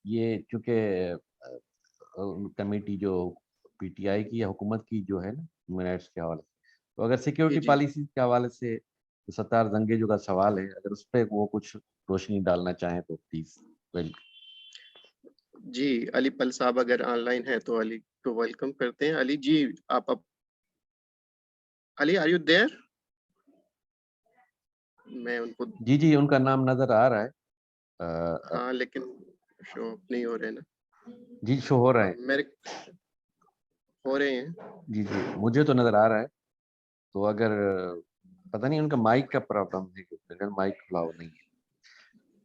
ये चूंकि कमेटी जो PTI की या हुकूमत की जो है ना ह्यूमन राइट्स के हवाले, तो अगर सिक्योरिटी पॉलिसी के हवाले से तो सत्तार जंगेजो का सवाल है, अगर उस पर वो कुछ रोशनी डालना चाहें तो प्लीज। वेलकम। जी, अली पल साहब अगर ऑनलाइन है तो अली को वेलकम करते हैं। अली जी, आप अली, आर यू देयर? मैं उनको जी उनका नाम नजर आ रहा है। हाँ, लेकिन शो नहीं हो रहे ना। जी शो हो रहा है, मेरे हो रहे हैं। जी मुझे तो नजर आ रहा है। तो अगर पता नहीं उनका माइक का प्रॉब्लम है, अगर माइक अलाउ नहीं है,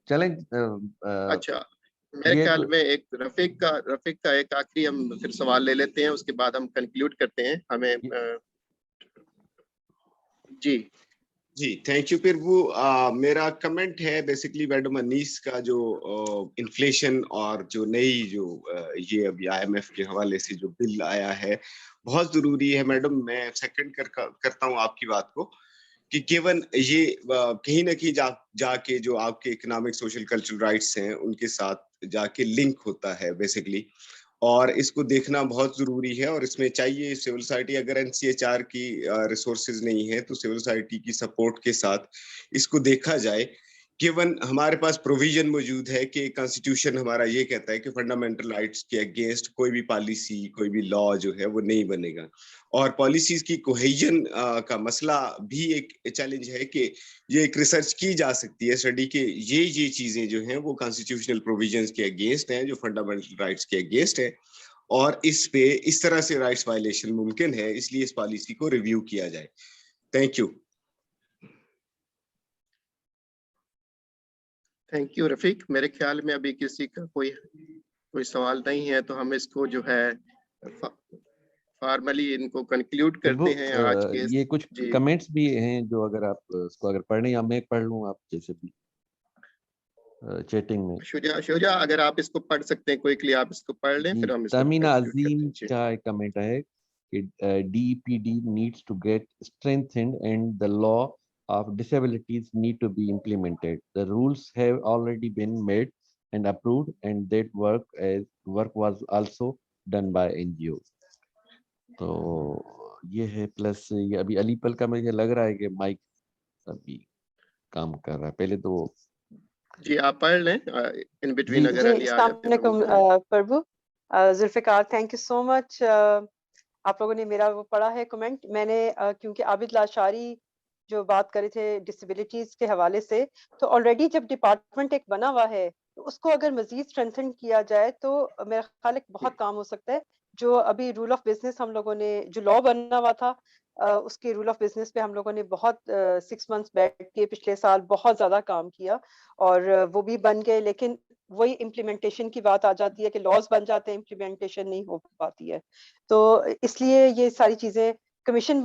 चलें। अच्छा, मेरे ख्याल में एक रफीक का एक आखिरी हम फिर सवाल ले लेते हैं, उसके बाद हम कंक्लूड करते हैं। हमें जी थैंक यू प्रभु। मेरा कमेंट है बेसिकली मैडम अनीस का जो इन्फ्लेशन और जो नई जो ये अभी IMF के हवाले से जो बिल आया है बहुत जरूरी है मैडम। मैं सेकंड करता हूँ आपकी बात को कि केवल ये कहीं ना कहीं जाके जो आपके इकोनॉमिक सोशल कल्चरल राइट्स हैं उनके साथ जाके लिंक होता है बेसिकली, और इसको देखना बहुत जरूरी है। और इसमें चाहिए सिविल सोसाइटी, अगर NCHR की रिसोर्सेज नहीं है तो सिविल सोसाइटी की सपोर्ट के साथ इसको देखा जाए। केवल हमारे पास प्रोविजन मौजूद है कि कॉन्स्टिट्यूशन हमारा ये कहता है कि फंडामेंटल राइट्स के अगेंस्ट कोई भी पॉलिसी कोई भी लॉ जो है वो नहीं बनेगा। और पॉलिसीज की कोहेजन का मसला भी एक चैलेंज है कि ये एक रिसर्च की जा सकती है स्टडी के ये चीजें जो हैं वो कॉन्स्टिट्यूशनल प्रोविजंस के अगेंस्ट हैं, जो फंडामेंटल राइट्स के अगेंस्ट है, और इस पे इस तरह से राइट्स वायलेशन मुमकिन है, इसलिए इस पॉलिसी को रिव्यू किया जाए। Thank you. Thank you Rafiq. मेरे ख्याल में अभी किसी का कोई सवाल नहीं है, तो हम इसको जो है फॉर्मली इनको कंक्लूड करते हैं आज के। ये कुछ कमेंट्स भी हैं जो अगर आप इसको अगर पढ़ने या मैं पढ़ लूं, आप जैसे भी चैटिंग में। शुजा अगर आप इसको पढ़ सकते हैं क्विकली, आप इसको पढ़ लें फिर हम इसको तमीना अजीम का एक कमेंट है कि DPD needs to get strengthened and the law of disabilities need to be implemented. The rules have already been made and approved, and that work was also done by NGO. तो ये है, plus ये अभी अलीपल का मुझे लग रहा है कि माइक अभी काम कर रहा है। पहले तो जी आप पढ़ लें इन बिटवीन अगर अली आ जाते हैं। Prabhu Zulfiqar, thank you so much. आप लोगों ने मेरा वो पढ़ा है कमेंट। मैंने क्योंकि आबिद लाशारी जो बात करे थे डिसेबिलिटीज के हवाले से, तो ऑलरेडी जब डिपार्टमेंट एक बना हुआ है तो उसको अगर मजीद स्ट्रेंथन किया जाए तो मेरा ख्याल है बहुत काम हो सकता है। जो अभी रूल ऑफ बिजनेस हम लोगों ने जो लॉ बना हुआ था उसके रूल ऑफ बिजनेस पे हम लोगों ने बहुत 6 मंथ्स बैठ के पिछले साल बहुत ज्यादा काम किया और वो भी बन गए, लेकिन वही इम्प्लीमेंटेशन की बात आ जाती है कि लॉज बन जाते हैं, इम्प्लीमेंटेशन नहीं हो पाती है। तो इसलिए ये सारी चीजें कमीशन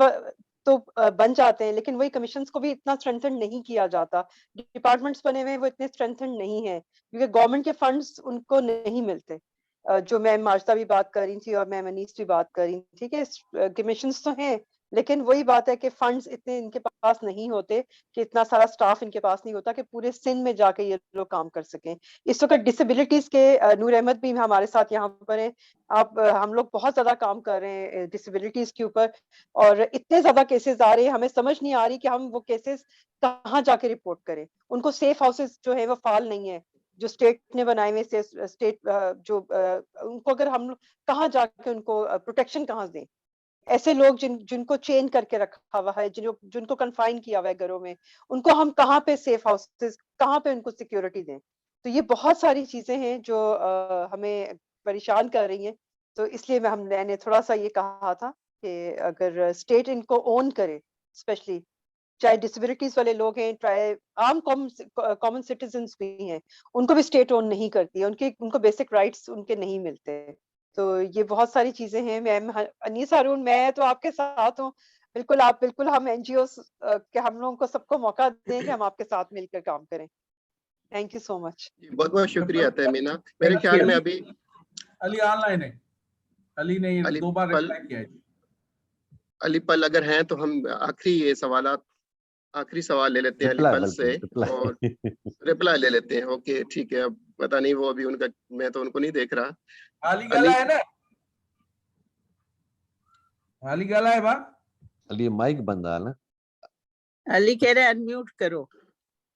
तो बन जाते हैं, लेकिन वही कमीशंस को भी इतना स्ट्रेंथन नहीं किया जाता। डिपार्टमेंट्स बने हुए हैं वो इतने स्ट्रेंथन नहीं है क्योंकि गवर्नमेंट के फंड्स उनको नहीं मिलते। जो मैम माजदा भी बात कर रही थी और मैम अनीस भी बात कर रही थी कि कमीशंस तो हैं, लेकिन वही बात है कि फंड्स इतने इनके पास नहीं होते कि इतना सारा स्टाफ इनके पास नहीं होता कि पूरे सिंध में जाके ये लोग काम कर सकें। इस वक्त डिसेबिलिटीज के नूर अहमद भी हमारे साथ यहाँ पर हैं। हम लोग बहुत ज्यादा काम कर रहे हैं डिसेबिलिटीज के ऊपर और इतने ज्यादा केसेस आ रहे हैं, हमें समझ नहीं आ रही कि हम वो केसेस कहाँ जाके रिपोर्ट करें। उनको सेफ हाउसेस जो है वो फाल नहीं है जो स्टेट ने बनाए हुए, स्टेट जो उनको अगर हम कहाँ जाके उनको प्रोटेक्शन कहाँ दें। ऐसे लोग जिनको चेन करके रखा हुआ है, जिनको कन्फाइन किया हुआ है घरों में, उनको हम कहाँ पे सेफ हाउसेस, कहाँ पे उनको सिक्योरिटी दें। तो ये बहुत सारी चीजें हैं जो हमें परेशान कर रही हैं। तो इसलिए मैंने थोड़ा सा ये कहा था कि अगर स्टेट इनको ओन करे, स्पेशली चाहे डिसेबिलिटीज वाले लोग हैं, चाहे आम कॉमन सिटीजन्स भी हैं, उनको भी स्टेट ओन नहीं करती है, उनको बेसिक राइट्स उनके नहीं मिलते। तो ये बहुत सारी चीजें हैं। मैम अनीस हारून, मैं तो आपके साथ हूँ बिल्कुल। आप बिल्कुल हम NGO के हम लोगों को सबको मौका दें कि हम आपके साथ मिलकर काम करें। Thank you so much. बहुत बहुत शुक्रिया तहमीना। मेरे ख्याल में अभी अली ऑनलाइन है, अली ने 2 बार रिप्लाई किया है। अली पल अगर हैं तो हम आखिरी सवाल ले लेते हैं अली पल से और रिप्लाई ले लेते हैं। ओके ठीक है। अब पता नहीं वो अभी उनका, मैं तो उनको नहीं देख रहा। अली गला है ना, अली गला है बा, अली माइक बंद है ना। अली कह रहे अनम्यूट करो।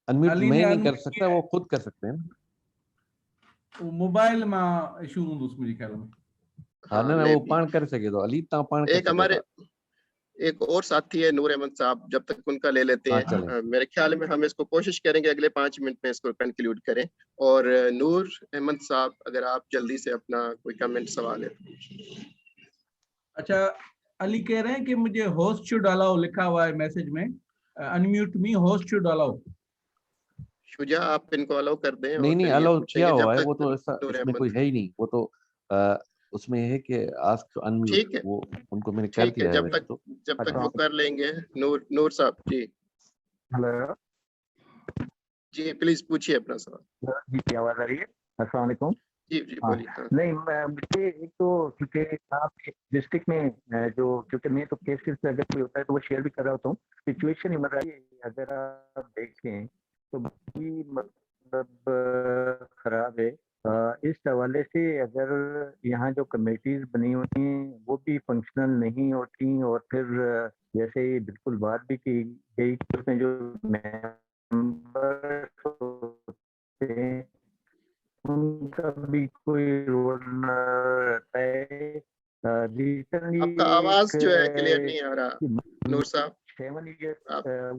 अनम्यूट मैं नहीं कर सकता, वो खुद कर सकते हैं। वो मोबाइल में इशू हूं उसमें ख्याल में। हां ना वो पान कर सके तो अली ता पान कर एक हमारे एक और साथी है नूर अहमद साहब, जब तक उनका ले लेते हैं। मेरे ख्याल में हम इसको कोशिश करेंगे अगले 5 मिनट में इसको कंक्लूड करें। और नूर अहमद साहब अगर आप जल्दी से अपना कोई कमेंट सवाल है। अच्छा, अली कह रहे हैं कि मुझे होस्ट शुड अलाउ लिखा हुआ है मैसेज में, unmute me host should allow. Shuja आप इनको अलाउ कर दें। नहीं अलाउ किया हुआ है, वो तो इसमें कोई है ही नहीं। वो तो उसमें है कि आस्क अनम्यूट, वो उनको मैंने कर दिया है। जब तक वो कर लेंगे। नूर साहब जी। हेलो जी प्लीज पूछिए अपना सवाल। जी, की आवाज आ रही है? अस्सलाम वालेकुम। जी जी हाँ, बोलिए। हाँ। नहीं मुझे एक तो क्योंकि आप डिस्ट्रिक्ट में जो क्योंकि मैं तो केसेस अगर कोई होता है तो वो शेयर भी कर रहा होता हूँ। सिचुएशन ही मतलब अगर आप देखें तो भी मतलब खराब है। इस हवाले से अगर यहाँ जो कमेटीज बनी होती हैं वो भी फंक्शनल नहीं होती, और फिर जैसे बिल्कुल बात भी की गई उसमें जो मेंबर्स होते हैं उनका भी कोई रोल न रहता है। रिसेंटली आपका आवाज जो है क्लियर नहीं आ रहा नूर साहब। 7 इयर्स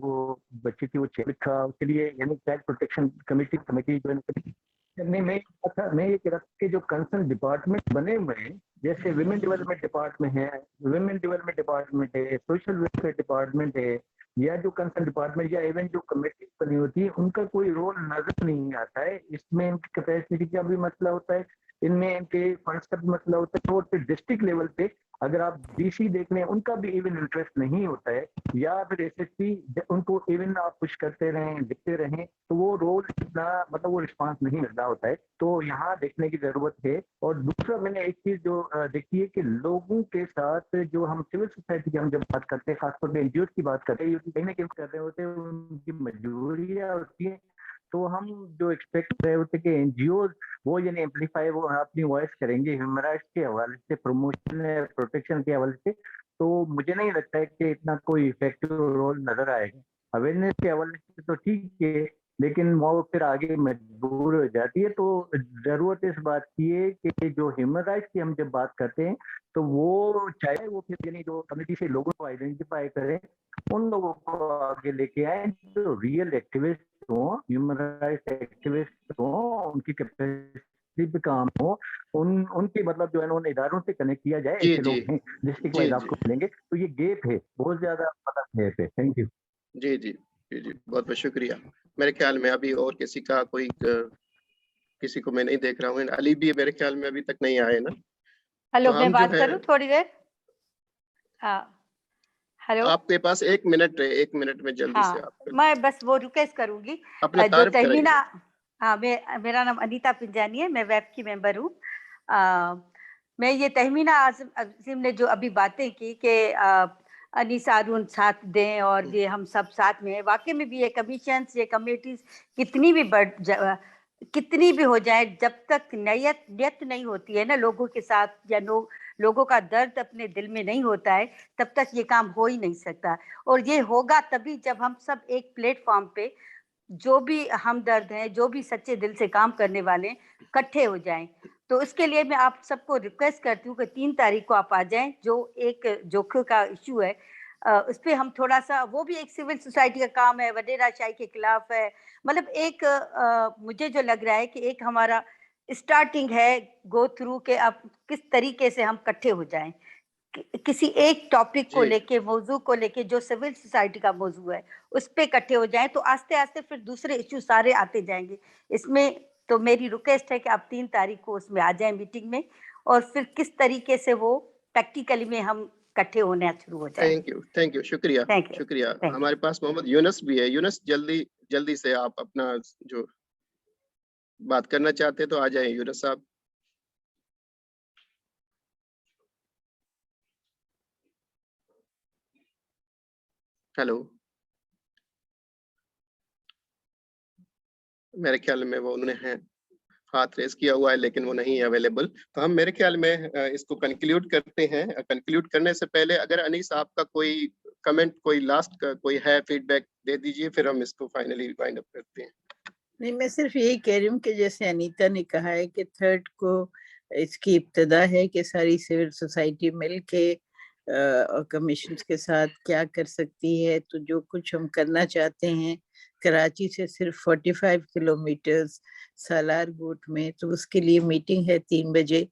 वो बच्ची थी, वो लिखा उसके लिए यानी चाइल्ड प्रोटेक्शन कमेटी ज्वाइन करी। नहीं, मैं ये कह रहा था कि जो कंसर्न डिपार्टमेंट बने हुए हैं जैसे विमेन डेवलपमेंट डिपार्टमेंट है, सोशल वेलफेयर डिपार्टमेंट है, या जो कंसर्न डिपार्टमेंट या इवन जो कमेटी बनी होती है उनका कोई रोल नजर नहीं आता है। इसमें इनकी कैपेसिटी का भी मसला होता है, इनमें इनके फंड्स का भी मसला होता है। तो डिस्ट्रिक्ट लेवल पे अगर आप डीसी देख लें उनका भी इवन इंटरेस्ट नहीं होता है, या फिर एसएसपी उनको इवन आप पुश करते रहें लिखते रहें तो वो रोल इतना मतलब वो रिस्पांस नहीं मिल रहा होता है। तो यहाँ देखने की जरूरत है। और दूसरा मैंने एक चीज जो देखी है कि लोगों के साथ जो हम सिविल सोसाइटी की हम जब बात करते हैं, खासतौर पर एनजीओ की बात करते हैं, कहीं ना कहीं कर रहे होते हैं उनकी मजबूरियाँ होती है। तो हम जो एक्सपेक्ट कर रहे होते कि एनजीओ वो यानी एम्पलीफाई वो अपनी वॉइस करेंगे ह्यूमन राइट्स के हवाले से, प्रमोशन प्रोटेक्शन के हवाले से, तो मुझे नहीं लगता है कि इतना कोई इफेक्टिव रोल नजर आएगा। अवेयरनेस के हवाले से तो ठीक है, लेकिन वो फिर आगे मजबूर हो जाती है। तो जरूरत इस बात की है कि जो ह्यूमन राइट्स की हम जब बात करते हैं तो वो चाहे वो फिर यानी जो कमेटी से लोगों को आइडेंटिफाई करें, उन लोगों को आगे लेके आए जो रियल एक्टिविस्ट हो, ह्यूमन राइट्स एक्टिविस्ट हो, उनकी कैपेसिटी पे काम हो, उनके मतलब जो है उन इदारों से कनेक्ट किया जाए। जी ऐसे जी लोग हैं डिस्ट्रिक्ट जी वाइज जी आपको मिलेंगे। तो ये गेप है, बहुत ज्यादा मतलब गैप है। Thank you. जी जी जी जी बहुत बहुत शुक्रिया। मेरे ख्याल में अभी और किसी का कोई किसी को मैं नहीं देख रहा हूँ। अली भी मेरे ख्याल में अभी तक नहीं आए ना। हेलो, तो मैं हम जो बात है करूं थोड़ी देर? हाँ, हेलो। आपके पास 1 मिनट है, 1 मिनट में जल्दी से हाँ, आप मैं बस वो रिक्वेस्ट करूंगी अपना जो तारुफ तहमीना। कराइए। हाँ, मेरा नाम अनीता पिंजानी है, मैं वेब की मेंबर हूँ। मैं ये तहमीना अजीम ने जो अभी बातें की कि अनीसा अरुण साथ दें और ये हम सब साथ में हैं, वाकई में भी ये कमीशंस ये कमेटीज कितनी भी हो जाए, जब तक नियत नहीं होती है ना लोगों के साथ, या लोगों का दर्द अपने दिल में नहीं होता है, तब तक ये काम हो ही नहीं सकता। और ये होगा तभी जब हम सब एक प्लेटफॉर्म पे जो भी हमदर्द हैं, जो भी सच्चे दिल से काम करने वाले इकट्ठे हो जाएं। तो इसके लिए मैं आप सबको रिक्वेस्ट करती हूँ कि 3 तारीख को आप आ जाएं। जो एक जोखिम का इशू है उस पे हम थोड़ा सा, वो भी एक सिविल सोसाइटी का काम है, वडेराशाही के खिलाफ है। मतलब एक मुझे जो लग रहा है कि एक हमारा स्टार्टिंग है गो थ्रू के अब किस तरीके से हम इकट्ठे हो जाएं किसी एक टॉपिक को लेके, मौजू को लेके, जो सिविल सोसाइटी का मौजू है उस पे इकट्ठे हो जाएं, तो आस्ते आस्ते फिर दूसरे इश्यू सारे आते जाएंगे इसमें। तो मेरी रिक्वेस्ट है कि आप 3 तारीख को उसमें आ जाएं मीटिंग में, और फिर किस तरीके से वो प्रैक्टिकली में हम इकट्ठे होने शुरू हो जाएं। थैंक यू शुक्रिया। Thank you. शुक्रिया। हमारे पास मोहम्मद यूनुस भी है। यूनुस जल्दी से आप अपना जो बात करना चाहते हैं तो आ जाएं यूनुस साहब। हेलो, मेरे ख्याल में वो उन्होंने हाथ रेस किया हुआ है लेकिन वो नहीं है अवेलेबल। तो हम मेरे ख्याल में इसको कंक्लूड करते हैं। कंक्लूड करने से पहले अगर अनीस आपका कोई कमेंट, कोई लास्ट का कोई है फीडबैक दे दीजिए, फिर हम इसको फाइनली वाइंड अप करते हैं। नहीं, मैं सिर्फ यही कह रही हूँ कि जैसे अनीता ने कहा है कि 3rd को इसकी इब्तिदा है कि सारी सिविल सोसाइटी मिल के और कमीशन के साथ क्या कर सकती है। तो जो कुछ हम करना चाहते हैं कराची से सिर्फ 45 किलोमीटर्स सालार गोट में, तो उसके लिए मीटिंग है 3 बजे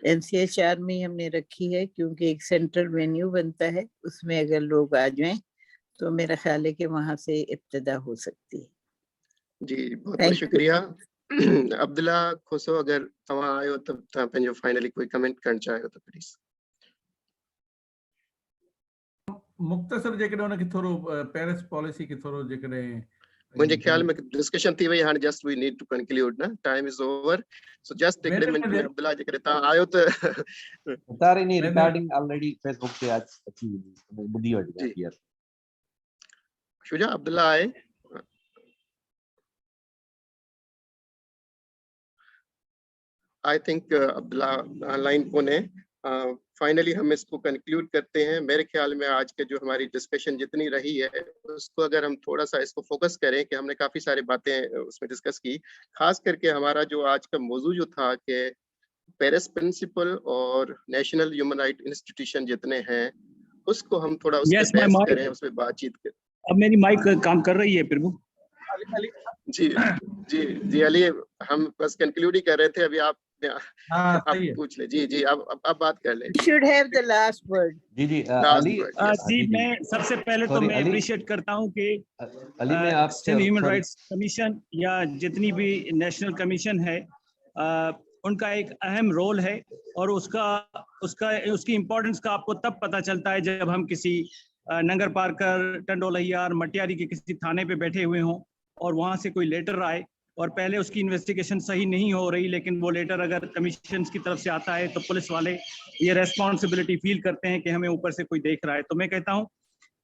NCHR में हमने रखी है, क्योंकि एक सेंट्रल वेन्यू बनता है, उसमें अगर लोग आ जाएं तो मेरा ख्याल है कि वहां से इब्तिदा हो सकती है। जी बहुत बहुत शुक्रिया। अब्दुल्ला खुसो, अगर तव्हां आयो त तव्हां पंहिंजो फाइनली कोई कमेंट करणु चाहियो त प्लीज। मुख्तसर जेकॾहिं उनखे थोरो पेरिस पॉलिसी खे थोरो जेकॾहिं मुझे ख्याल में डिस्कशन थी वई हाणे just we need to conclude ना time is over so just हिकिड़े मिनट में अब्दुल्ला जेकॾहिं तव्हां आयो त तारे नी रिकॉर्डिंग ऑलरेडी फेसबुक ते आज अची ॿुधी वठी आहे शुजा अब्दुल्ला आए आई थिंक अब्दुल्ला ऑनलाइन कोने फाइनली हम इसको कंक्लूड करते हैं। मेरे ख्याल में आज के जो हमारी डिस्कशन जितनी रही है उसको अगर हम थोड़ा सा इसको फोकस करें कि हमने काफ़ी सारी बातें उसमें डिस्कस की, खास करके हमारा जो आज का मौजू जो था कि पेरिस प्रिंसिपल और नेशनल ह्यूमन राइट इंस्टीट्यूशन जितने हैं उसको हम थोड़ा उस पर बहस करें, उस पर बातचीत करें। अब मेरी माइक काम कर रही है प्रभु? जी जी जी अली, हम बस कंक्लूड ही कर रहे थे, अभी आप पूछ ले। जी जी अब बात कर ले। should have the last word. जी जी अली जी मैं सबसे पहले तो मैं अप्रिशिएट करता हूँ कि ह्यूमन राइट्स कमीशन या जितनी भी नेशनल कमीशन है उनका एक अहम रोल है और उसकी इम्पोर्टेंस का आपको तब पता चलता है जब हम किसी नंगर पार्कर, टंडोलहियार, मटियारी के किसी थाने पे बैठे हुए हों और वहाँ से कोई लेटर आए और पहले उसकी इन्वेस्टिगेशन सही नहीं हो रही, लेकिन वो लेटर अगर कमीशन की तरफ से आता है तो पुलिस वाले ये रेस्पॉन्सिबिलिटी फील करते हैं कि हमें ऊपर से कोई देख रहा है। तो मैं कहता हूँ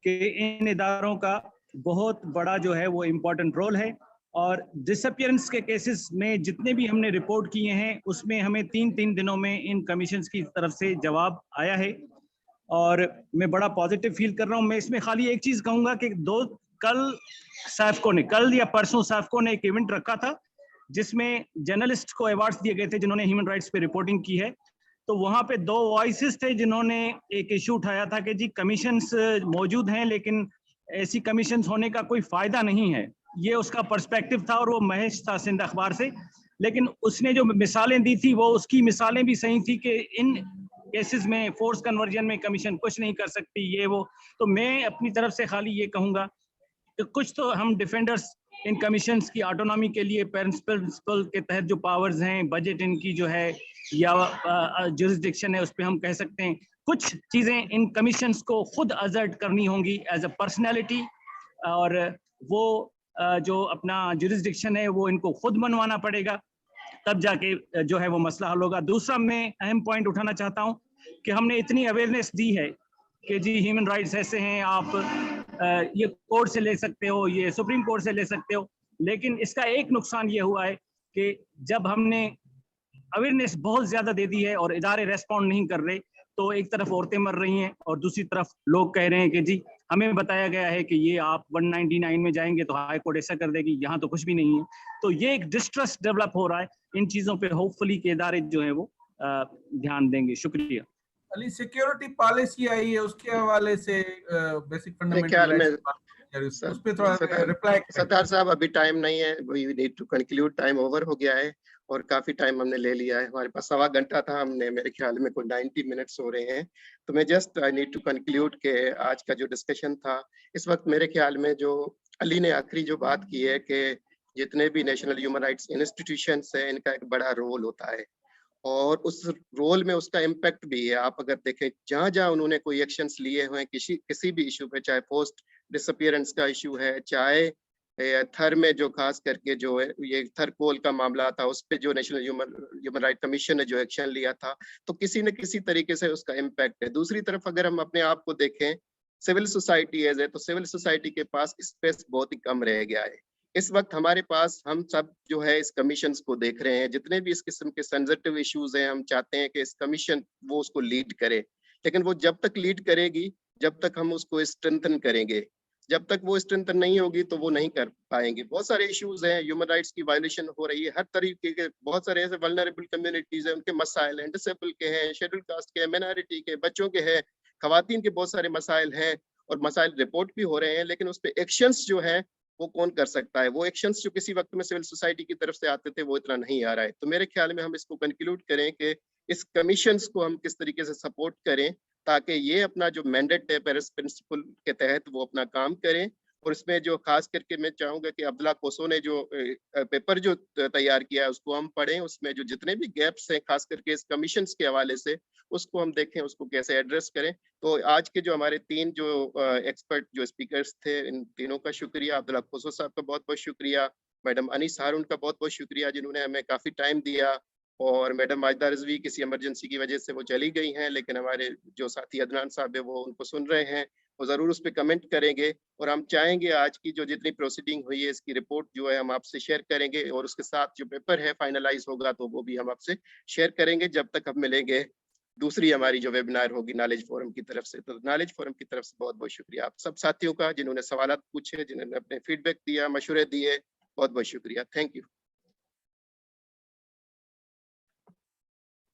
कि इन इदारों का बहुत बड़ा जो है वो इम्पोर्टेंट रोल है और डिसअपियरेंस के केसेस में जितने भी हमने रिपोर्ट किए हैं उसमें हमें 3 दिनों में इन कमीशन की तरफ से जवाब आया है और मैं बड़ा पॉजिटिव फील कर रहा हूँ। मैं इसमें खाली एक चीज़ कहूँगा कि कल सैफको ने, कल या परसों सैफको ने एक इवेंट रखा था जिसमें जर्नलिस्ट को अवार्ड्स दिए गए थे जिन्होंने ह्यूमन राइट्स पे रिपोर्टिंग की है। तो वहाँ पे 2 वॉइसेस थे जिन्होंने एक इशू उठाया था कि जी कमीशंस मौजूद हैं लेकिन ऐसी कमीशंस होने का कोई फायदा नहीं है, ये उसका पर्सपेक्टिव था और वो महेश था सिंध अखबार से। लेकिन उसने जो मिसालें दी थी वो उसकी मिसालें भी सही थी कि इन केसेस में फोर्स कन्वर्जन में कमीशन कुछ नहीं कर सकती, ये वो। तो मैं अपनी तरफ से खाली ये कहूँगा कि कुछ तो हम डिफेंडर्स इन कमीशंस की ऑटोनॉमी के लिए प्रिंसिपल के तहत जो पावर्स हैं, बजट इनकी जो है या जुरिस्डिक्शन है, उस पर हम कह सकते हैं कुछ चीज़ें इन कमीशंस को खुद असर्ट करनी होंगी एज अ पर्सनैलिटी और वो जो अपना जुरिस्डिक्शन है वो इनको खुद मनवाना पड़ेगा, तब जाके जो है वो मसला हल होगा। दूसरा मैं अहम पॉइंट उठाना चाहता हूँ कि हमने इतनी अवेयरनेस दी है कि जी ह्यूमन राइट्स ऐसे हैं, आप ये कोर्ट से ले सकते हो, ये सुप्रीम कोर्ट से ले सकते हो, लेकिन इसका एक नुकसान ये हुआ है कि जब हमने अवेयरनेस बहुत ज़्यादा दे दी है और इदारे रेस्पॉन्ड नहीं कर रहे तो एक तरफ औरतें मर रही हैं और दूसरी तरफ लोग कह रहे हैं कि जी हमें बताया गया है कि ये आप 199 में जाएंगे तो हाई कोर्ट ऐसा कर देगी, यहाँ तो कुछ भी नहीं है। तो ये एक डिस्ट्रस्ट डेवलप हो रहा है, इन चीज़ों पे होपफुली के इदारे जो है वो ध्यान देंगे। शुक्रिया। अली सिक्योरिटी पॉलिसी आई है उसके हवाले से बेसिक फंडामेंटल उस पे थोड़ा रिप्लाई। सत्तार साहब अभी टाइम नहीं है, we need to conclude, time over हो गया है और काफी टाइम हमने ले लिया है, हमारे पास 1.25 घंटा था, हमने मेरे ख्याल में कोई 90 मिनट्स हो रहे हैं। तो मैं just I need to conclude के आज का जो डिस्कशन था इस वक्त मेरे ख्याल में जो अली ने आखिरी जो बात की है कि जितने भी नेशनल ह्यूमन राइट्स इंस्टीट्यूशंस हैं इनका एक बड़ा रोल होता है और उस रोल में उसका इम्पैक्ट भी है। आप अगर देखें जहाँ जहाँ उन्होंने कोई एक्शंस लिए हुए हैं किसी भी इशू पे, चाहे पोस्ट डिसअपियरेंस का इशू है, चाहे थर में जो खास करके जो है ये थर कोल का मामला था उस पे जो नेशनल ह्यूमन राइट कमीशन ने जो एक्शन लिया था, तो किसी न किसी तरीके से उसका इम्पैक्ट है। दूसरी तरफ अगर हम अपने आप को देखें सिविल सोसाइटी एज है, तो सिविल सोसाइटी के पास स्पेस बहुत ही कम रह गया है। इस वक्त हमारे पास हम सब जो है इस कमीशन को देख रहे हैं, जितने भी इस किस्म के सेंसिटिव इश्यूज हैं हम चाहते हैं कि इस कमीशन वो उसको लीड करे, लेकिन वो जब तक लीड करेगी जब तक हम उसको स्ट्रेंथन करेंगे, जब तक वो स्ट्रेंथन नहीं होगी तो वो नहीं कर पाएंगे। बहुत सारे इश्यूज हैं, ह्यूमन राइट्स की वायलेशन हो रही है, हर तरीके के बहुत सारे ऐसे वल्नरेबल कम्युनिटीज हैं, उनके मसाइल हैं, डिसेबल के हैं, शेड्यूल कास्ट के, माइनॉरिटी के, बच्चों के हैं, खवातीन के बहुत सारे मसाइल हैं और मसाइल रिपोर्ट भी हो रहे हैं, लेकिन उस पर एक्शंस जो है वो कौन कर सकता है? वो एक्शंस जो किसी वक्त में सिविल सोसाइटी की तरफ से आते थे वो इतना नहीं आ रहा है। तो मेरे ख्याल में हम इसको कंक्लूड करें कि इस कमीशंस को हम किस तरीके से सपोर्ट करें ताकि ये अपना जो मैंडेट है पेरिस प्रिंसिपल के तहत वो अपना काम करें और इसमें जो खास करके मैं चाहूंगा कि अब्दुल्ला कोसो ने जो पेपर जो तैयार किया है उसको हम पढ़ें, उसमें जो जितने भी गैप्स हैं खास करके इस कमीशन के हवाले से उसको हम देखें, उसको कैसे एड्रेस करें। तो आज के जो हमारे 3 जो एक्सपर्ट जो स्पीकर्स थे, इन तीनों का शुक्रिया। अब्दुल्ला कोसो साहब का बहुत बहुत शुक्रिया, मैडम अनीस हारून का बहुत बहुत शुक्रिया जिन्होंने हमें काफ़ी टाइम दिया, और मैडम माजिदा रिजवी किसी इमरजेंसी की वजह से वो चली गई हैं, लेकिन हमारे जो साथी अदनान साहब है वो उनको सुन रहे हैं, वो ज़रूर उस पर कमेंट करेंगे। और हम चाहेंगे आज की जो जितनी प्रोसीडिंग हुई है इसकी रिपोर्ट जो है हम आपसे शेयर करेंगे, और उसके साथ जो पेपर है फाइनलाइज होगा तो वो भी हम आपसे शेयर करेंगे जब तक हम मिलेंगे दूसरी हमारी जो वेबिनार होगी नॉलेज फोरम की तरफ से। तो नॉलेज फोरम की तरफ से बहुत बहुत शुक्रिया आप सब साथियों का जिन्होंने सवाल पूछे, जिन्होंने अपने फीडबैक दिया, मशवरे दिए, बहुत बहुत शुक्रिया। Thank you.